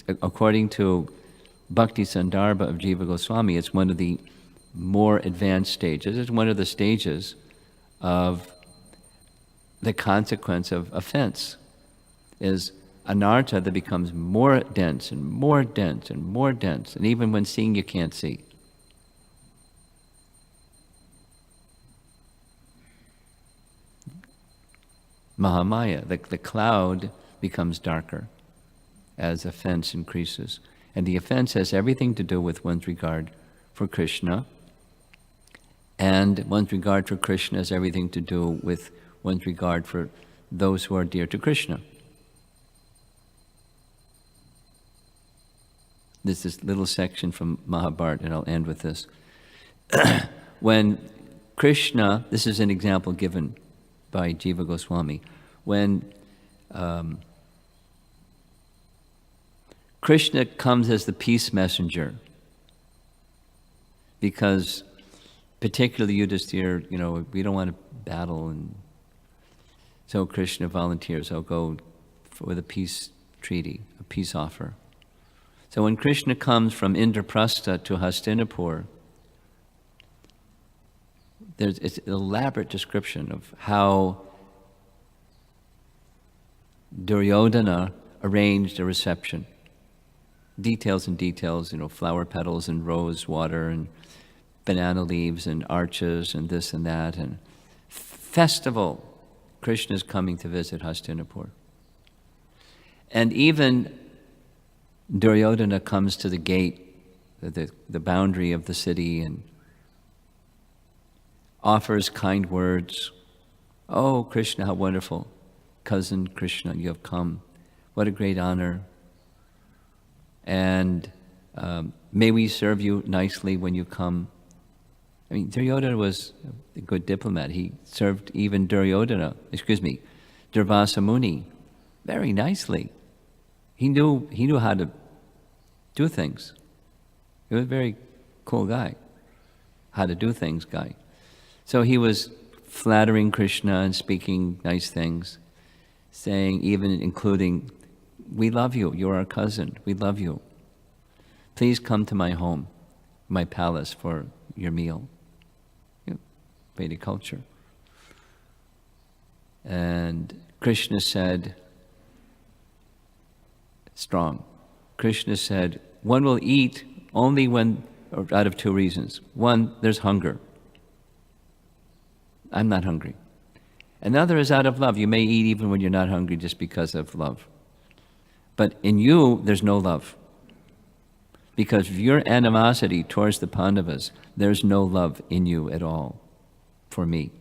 S1: According to Bhakti Sandarbha of Jiva Goswami, it's one of the more advanced stages. It's one of the stages of the consequence of offense, is anartha that becomes more dense and more dense and more dense, and even when seeing you can't see. Mahamaya, the cloud becomes darker as offense increases. And the offense has everything to do with one's regard for Krishna, and one's regard for Krishna has everything to do with one's regard for those who are dear to Krishna. There's this little section from Mahabharata, and I'll end with this. When Krishna, this is an example given by Jiva Goswami, when Krishna comes as the peace messenger, because particularly Yudhisthira, we don't want to battle, and so Krishna volunteers, I'll go with a peace treaty, a peace offer. So when Krishna comes from Indraprastha to Hastinapur, it's an elaborate description of how Duryodhana arranged a reception. Details and details, flower petals and rose water and banana leaves and arches and this and that, and festival, Krishna is coming to visit Hastinapur. And even Duryodhana comes to the gate, the boundary of the city, and offers kind words. Oh, Krishna, how wonderful. Cousin Krishna, you have come. What a great honor. And may we serve you nicely when you come. I mean, Duryodhana was a good diplomat. He served even Durvasa Muni very nicely. He knew how to do things. He was a very cool guy, how to do things guy. So he was flattering Krishna and speaking nice things, saying, even including, we love you, you're our cousin, we love you. Please come to my home, my palace for your meal. Vedic culture. And Krishna said, strong. Krishna said, one will eat only out of two reasons. One, there's hunger. I'm not hungry. Another is out of love. You may eat even when you're not hungry just because of love. But in you, there's no love. Because of your animosity towards the Pandavas, there's no love in you at all for me.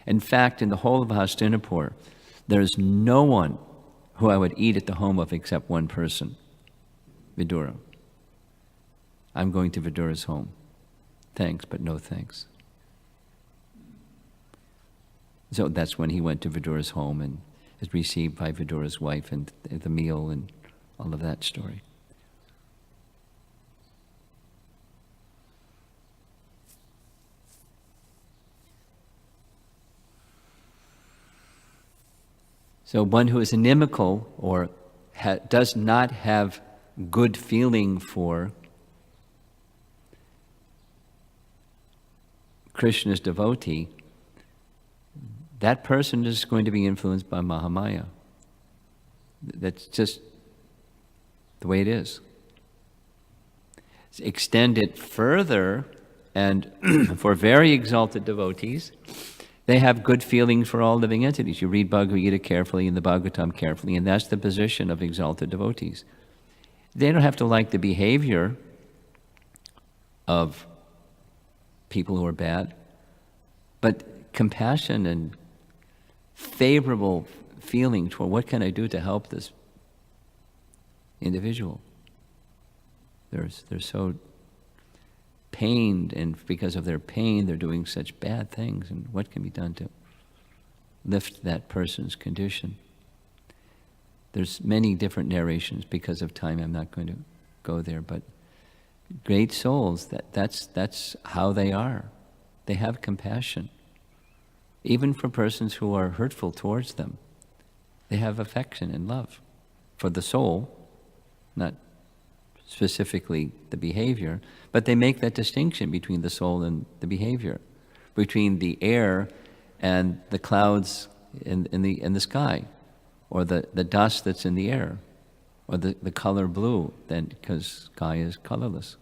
S1: In fact, in the whole of Hastinapur, there's no one who I would eat at the home of except one person, Vidura. I'm going to Vidura's home. Thanks, but no thanks. So that's when he went to Vidura's home and is received by Vidura's wife and the meal and all of that story. So one who is inimical or does not have good feeling for Krishna's devotee, that person is going to be influenced by Mahamaya. That's just the way it is. Extend it further, and for very exalted devotees, they have good feelings for all living entities. You read Bhagavad Gita carefully and the Bhagavatam carefully, and that's the position of exalted devotees. They don't have to like the behavior of people who are bad, but compassion and favorable feeling toward what can I do to help this individual. They're so pained, and because of their pain, they're doing such bad things, and what can be done to lift that person's condition? There's many different narrations. Because of time, I'm not going to go there, but great souls, that's how they are. They have compassion. Even for persons who are hurtful towards them, they have affection and love for the soul, not specifically the behavior, but they make that distinction between the soul and the behavior, between the air and the clouds in the sky, or the dust that's in the air, or the color blue, then because sky is colorless.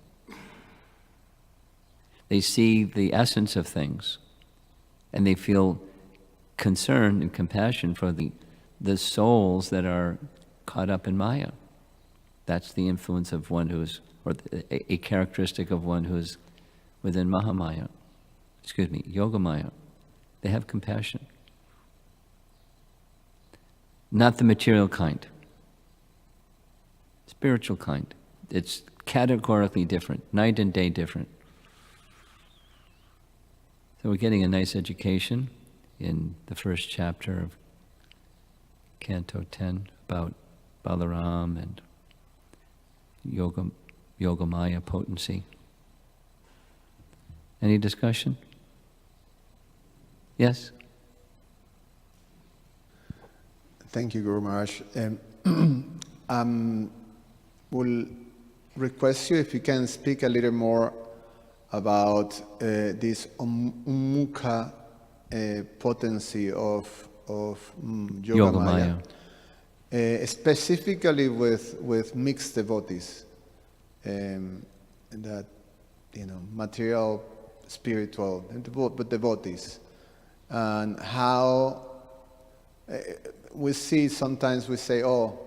S1: They see the essence of things, and they feel concern and compassion for the souls that are caught up in Maya. That's the influence of one who's, or a characteristic of one who's within Mahamaya, Yogamaya. They have compassion. Not the material kind, spiritual kind. It's categorically different, night and day different. So we're getting a nice education in the first chapter of Canto 10 about Balaram and Yogamaya potency. Any discussion? Yes?
S2: Thank you, Guru Maharaj. Will request you if you can speak a little more about this Ummukha potency of Yogamaya. Specifically with mixed devotees, that material spiritual devotees, and how we see sometimes we say, "Oh,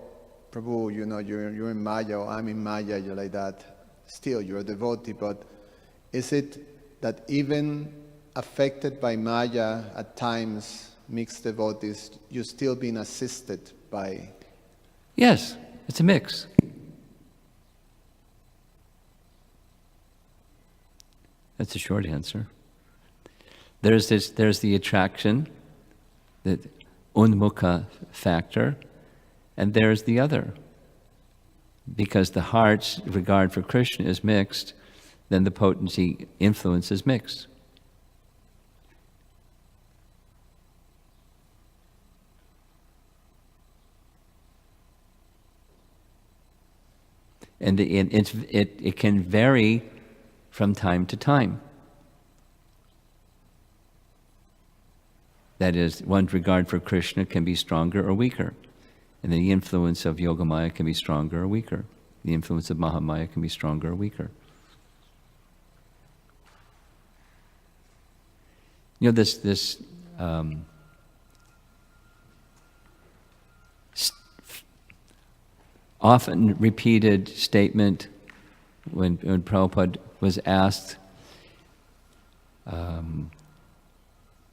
S2: Prabhu, you're in Maya, or I'm in Maya, you're like that." Still, you're a devotee, but is it that even affected by Maya at times, mixed devotees, you're still being assisted by?
S1: Yes, it's a mix. That's a short answer. There's the attraction, the unmukha factor, and there's the other. Because the heart's regard for Krishna is mixed, then the potency influence is mixed. And it can vary from time to time. That is, one's regard for Krishna can be stronger or weaker. And the influence of Yogamaya can be stronger or weaker. The influence of Mahamaya can be stronger or weaker. This often repeated statement when Prabhupada was asked,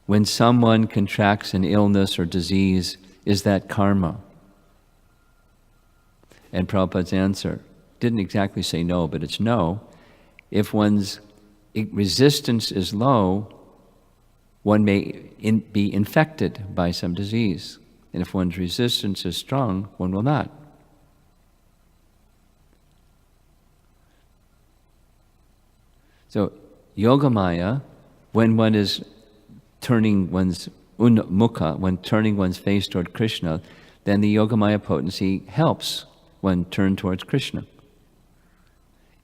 S1: when someone contracts an illness or disease, is that karma? And Prabhupada's answer didn't exactly say no, but it's no. If one's resistance is low, one may be infected by some disease. And if one's resistance is strong, one will not. So, Yogamaya, when one is turning one's unmukha, when turning one's face toward Krishna, then the Yogamaya potency helps one turn towards Krishna.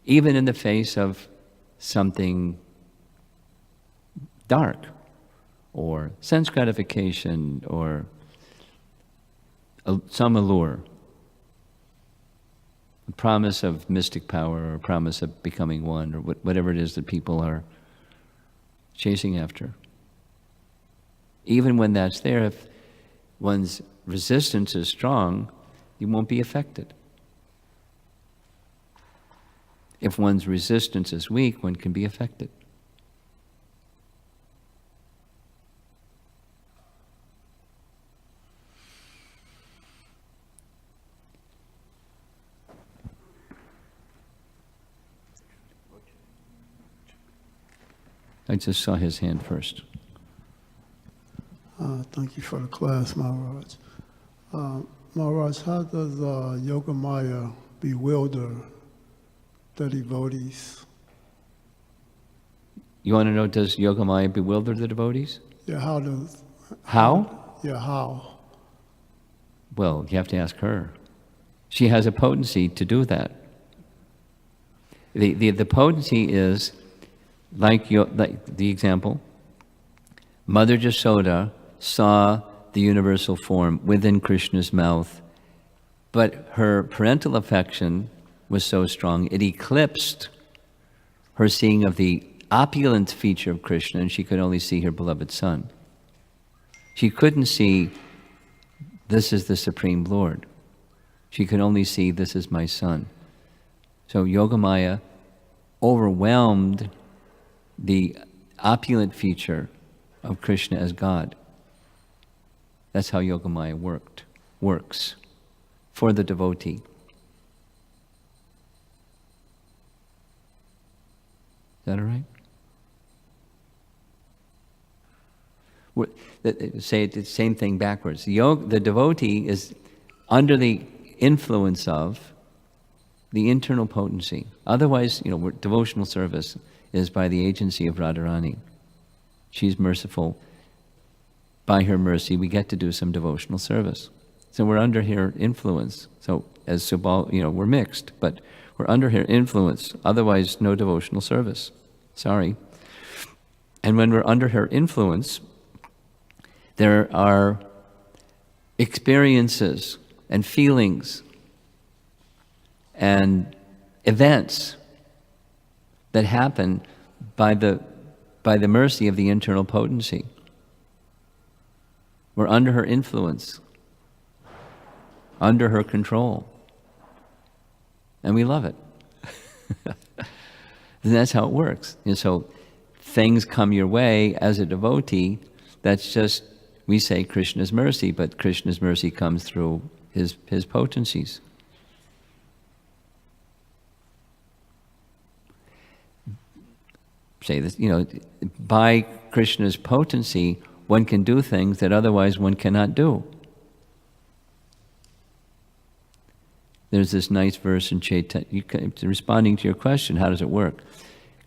S1: Even in the face of something dark, or sense gratification, or some allure, a promise of mystic power, or a promise of becoming one, or whatever it is that people are chasing after. Even when that's there, if one's resistance is strong, you won't be affected. If one's resistance is weak, one can be affected. I just saw his hand first.
S3: Thank you for the class, Maharaj. Maharaj, how does Yogamaya bewilder the devotees?
S1: You want to know, does Yogamaya bewilder the devotees?
S3: Yeah, how does...
S1: How?
S3: Yeah, how?
S1: Well, you have to ask her. She has a potency to do that. The potency is, like the example, Mother Jasoda saw the universal form within Krishna's mouth, but her parental affection was so strong, it eclipsed her seeing of the opulent feature of Krishna, and she could only see her beloved son. She couldn't see, this is the Supreme Lord. She could only see, this is my son. So Yogamaya overwhelmed the opulent feature of Krishna as God. That's how Yogamaya works for the devotee. Is that all right? Say it the same thing backwards. The devotee is under the influence of the internal potency. Otherwise, devotional service is by the agency of Radharani. She's merciful. By her mercy, we get to do some devotional service. So we're under her influence. So as Subal, we're mixed, but we're under her influence. Otherwise, no devotional service. Sorry. And when we're under her influence, there are experiences and feelings and events that happen by the by the mercy of the internal potency. We're under her influence, under her control. And we love it. And that's how it works. And so things come your way as a devotee. That's just, we say Krishna's mercy, but Krishna's mercy comes through his potencies. Say this, by Krishna's potency, one can do things that otherwise one cannot do. There's this nice verse in Chaitanya, responding to your question, how does it work?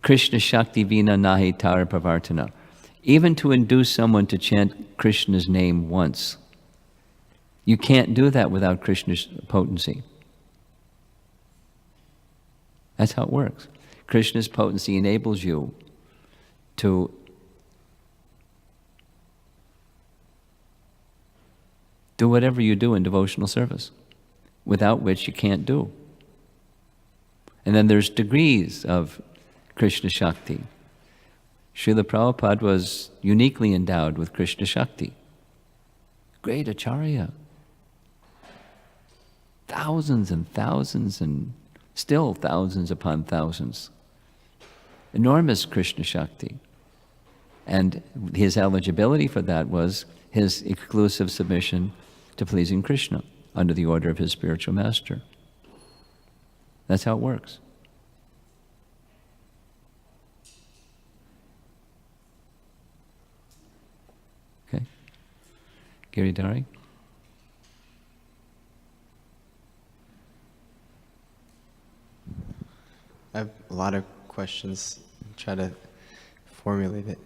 S1: Krishna Shakti Vina Nahi Tara Pravartana. Even to induce someone to chant Krishna's name once, you can't do that without Krishna's potency. That's how it works. Krishna's potency enables you to do whatever you do in devotional service, without which you can't do. And then there's degrees of Krishna Shakti. Srila Prabhupada was uniquely endowed with Krishna Shakti. Great Acharya. Thousands and thousands and still thousands upon thousands. Enormous Krishna Shakti. And his eligibility for that was his exclusive submission to pleasing Krishna under the order of his spiritual master. That's how it works. Okay. Giridhari?
S4: I have a lot of questions. Try to formulate it.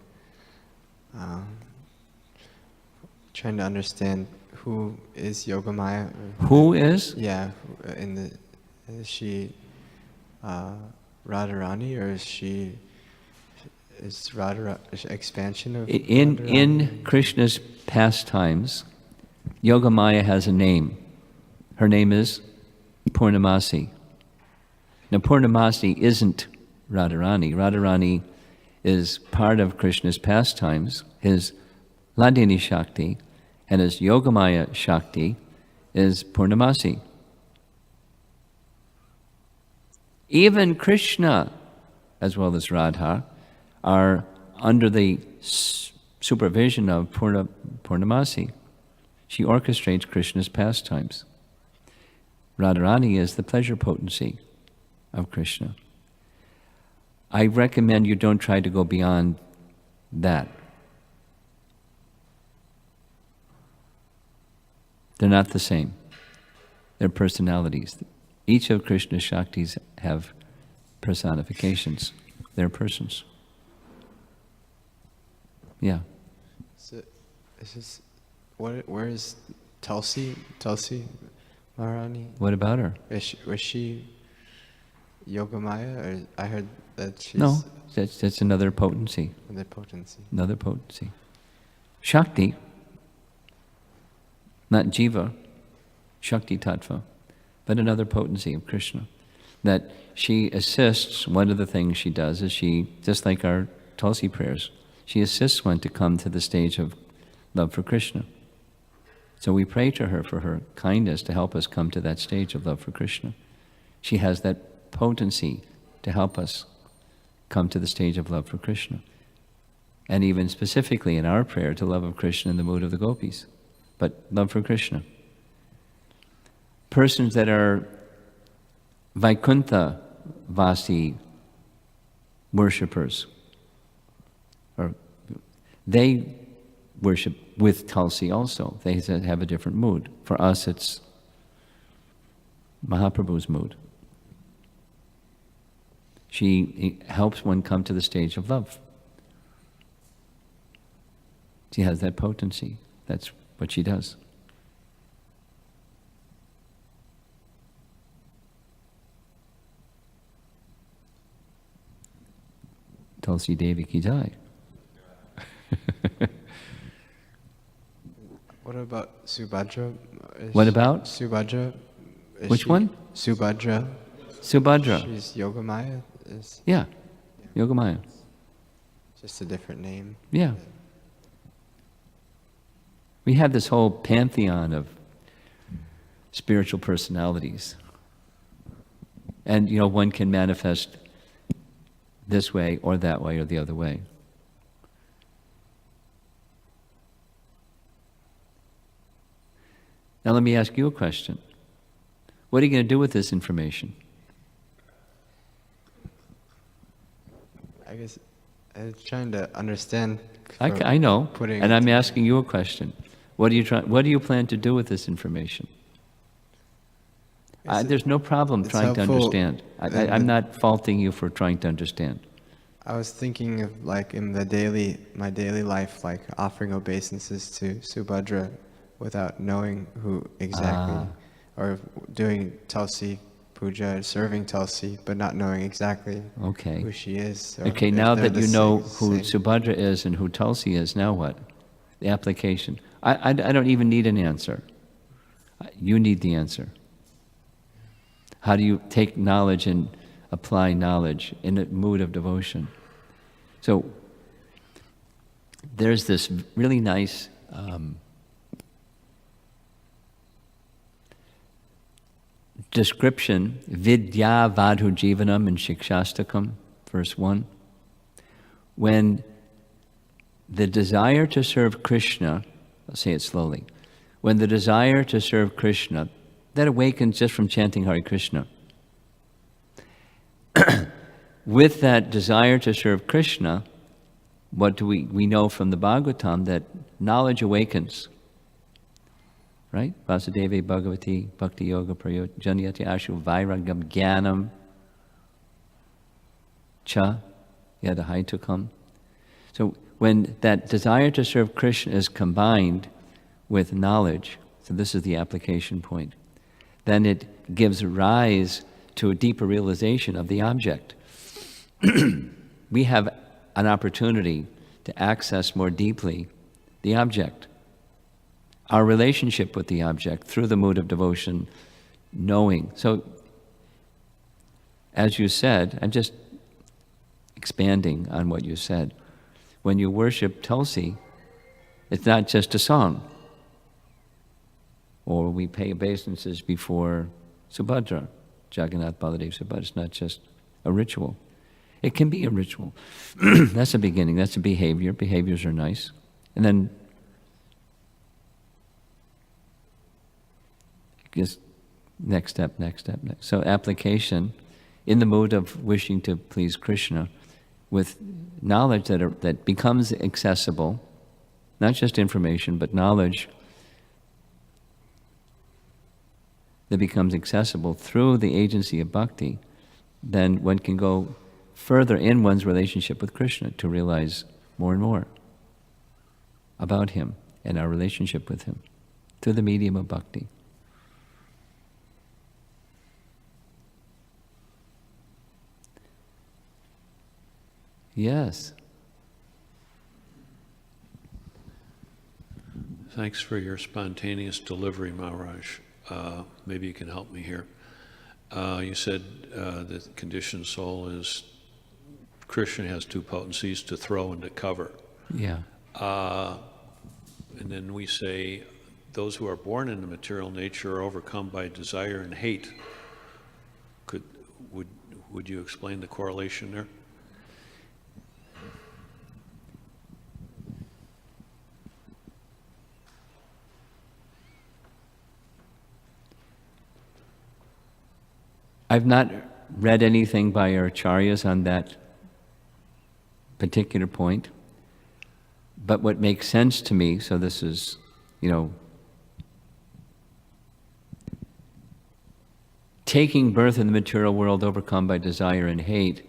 S4: Trying to understand who is Yogamaya.
S1: Who is?
S4: Yeah, is she Radharani, or is expansion of
S1: In
S4: Radharani?
S1: Krishna's pastimes, Yogamaya has a name. Her name is Purnamasi. Now Purnamasi isn't Radharani. Radharani is part of Krishna's pastimes, his Hladini Shakti, and his Yogamaya Shakti is Purnamasi. Even Krishna, as well as Radha, are under the supervision of Purnamasi. She orchestrates Krishna's pastimes. Radharani is the pleasure potency of Krishna. I recommend you don't try to go beyond that. They're not the same. They're personalities. Each of Krishna's Shaktis have personifications. They're persons. Yeah.
S4: So, where is Tulsi Maharani?
S1: What about her?
S4: Was she Yogamaya? Or I heard that she's
S1: No, that's another potency.
S4: the potency.
S1: Another potency. Shakti, not Jiva, Shakti Tattva, but another potency of Krishna. That she assists, one of the things she does is she, just like our Tulsi prayers, she assists one to come to the stage of love for Krishna. So we pray to her for her kindness to help us come to that stage of love for Krishna. She has that potency to help us come to the stage of love for Krishna. And even specifically in our prayer, to love of Krishna in the mood of the gopis. But love for Krishna. Persons that are Vaikuntha Vasi worshippers, or they worship with Tulsi also. They have a different mood. For us, it's Mahaprabhu's mood. She helps one come to the stage of love. She has that potency. That's what she does. Tulsi Devi ki jai.
S4: What about Subhadra?
S1: What about?
S4: Subhadra?
S1: Which one?
S4: Subhadra.
S1: Subhadra.
S4: She's Yogamaya?
S1: Yeah, Yogamaya.
S4: Just a different name.
S1: Yeah. We have this whole pantheon of spiritual personalities. And, one can manifest this way or that way or the other way. Now let me ask you a question. What are you going to do with this information?
S4: I guess I'm trying to understand.
S1: I know,
S4: putting
S1: and
S4: it
S1: I'm
S4: together.
S1: asking you a question. What do you plan to do with this information? There's no problem
S4: it's
S1: trying to
S4: helpful
S1: understand.
S4: in
S1: I'm
S4: the-
S1: not faulting you for trying to understand.
S4: I was thinking of like in my daily life, like offering obeisances to Subhadra without knowing who exactly, or doing Tulsi puja, serving Tulsi, but not knowing exactly
S1: Okay.
S4: who she is. or
S1: Okay,
S4: if
S1: now
S4: they're
S1: that
S4: the
S1: you know
S4: same-
S1: who
S4: same.
S1: Subhadra is and who Tulsi is, now what? The application. I don't even need an answer. You need the answer. How do you take knowledge and apply knowledge in a mood of devotion? So there's this really nice description, Vidya Vadhu Jivanam in Shikshastakam, verse 1. When the desire to serve Krishna, I'll say it slowly, when the desire to serve Krishna, that awakens just from chanting Hare Krishna. With that desire to serve Krishna, what do we know from the Bhagavatam? That knowledge awakens. Right? Vasudeve Bhagavati Bhakti Yoga Prayojanayati Ashu Vairagam Jnanam Cha Yadahaitukam. So when that desire to serve Krishna is combined with knowledge, so this is the application point, then it gives rise to a deeper realization of the object. We have an opportunity to access more deeply the object, our relationship with the object through the mood of devotion, knowing. So, as you said, I'm just expanding on what you said. When you worship Tulsi, it's not just a song. Or we pay obeisances before Subhadra, Jagannath Baladev Subhadra. It's not just a ritual. It can be a ritual. That's a beginning. That's a behavior. Behaviors are nice. And then just next step. So application in the mood of wishing to please Krishna with knowledge that becomes accessible, not just information, but knowledge that becomes accessible through the agency of bhakti, then one can go further in one's relationship with Krishna to realize more and more about him and our relationship with him through the medium of bhakti. Yes.
S5: Thanks for your spontaneous delivery, Maharaj. Maybe you can help me here. You said the conditioned soul is, Krishna has two potencies, to throw and to cover.
S1: Yeah.
S5: And then we say those who are born into material nature are overcome by desire and hate. Would you explain the correlation there?
S1: I've not read anything by our acharyas on that particular point, but what makes sense to me, so this is, taking birth in the material world overcome by desire and hate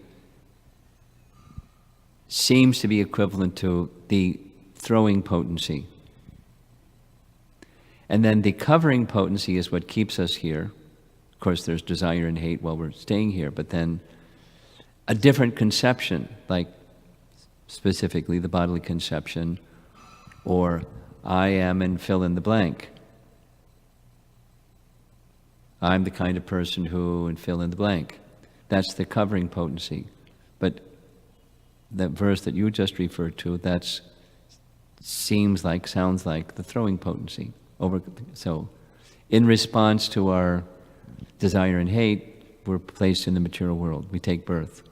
S1: seems to be equivalent to the throwing potency. And then the covering potency is what keeps us here. Of course, there's desire and hate while we're staying here, but then a different conception, like specifically the bodily conception, or I am and fill in the blank. I'm the kind of person who, and fill in the blank. That's the covering potency. But that verse that you just referred to, that's sounds like the throwing potency. So, in response to our desire and hate, we're placed in the material world. We take birth.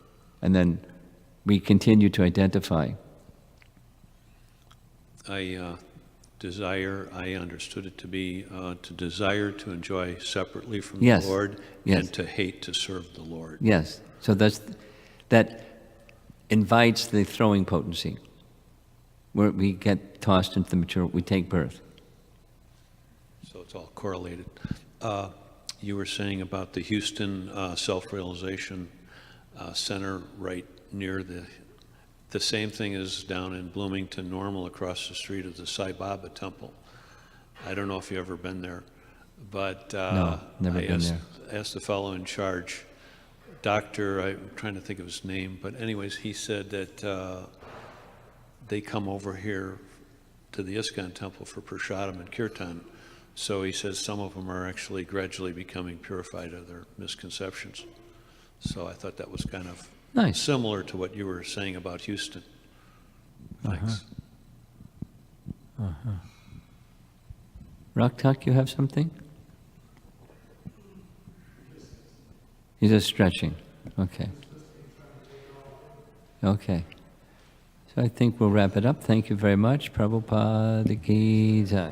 S1: And then we continue to identify.
S5: I understood it to be to desire to enjoy separately from
S1: Yes.
S5: the Lord
S1: Yes.
S5: and to hate to serve the Lord.
S1: Yes. So that invites the throwing potency, where we get tossed into the material, we take birth.
S5: So it's all correlated. You were saying about the Houston Self-Realization Center right near the same thing is down in Bloomington, Normal, across the street of the Sai Baba Temple. I don't know if you've ever been there, but
S1: No, never been there.
S5: asked the fellow in charge, doctor, I'm trying to think of his name, but anyways, he said that they come over here to the ISKCON temple for Prashadam and Kirtan. So he says some of them are actually gradually becoming purified of their misconceptions. So I thought that was kind of
S1: Nice.
S5: similar to what you were saying about Houston. Thanks.
S1: Raktak, you have something? You're just stretching. Okay. Okay. So I think we'll wrap it up. Thank you very much. Prabhupada Ki Jai.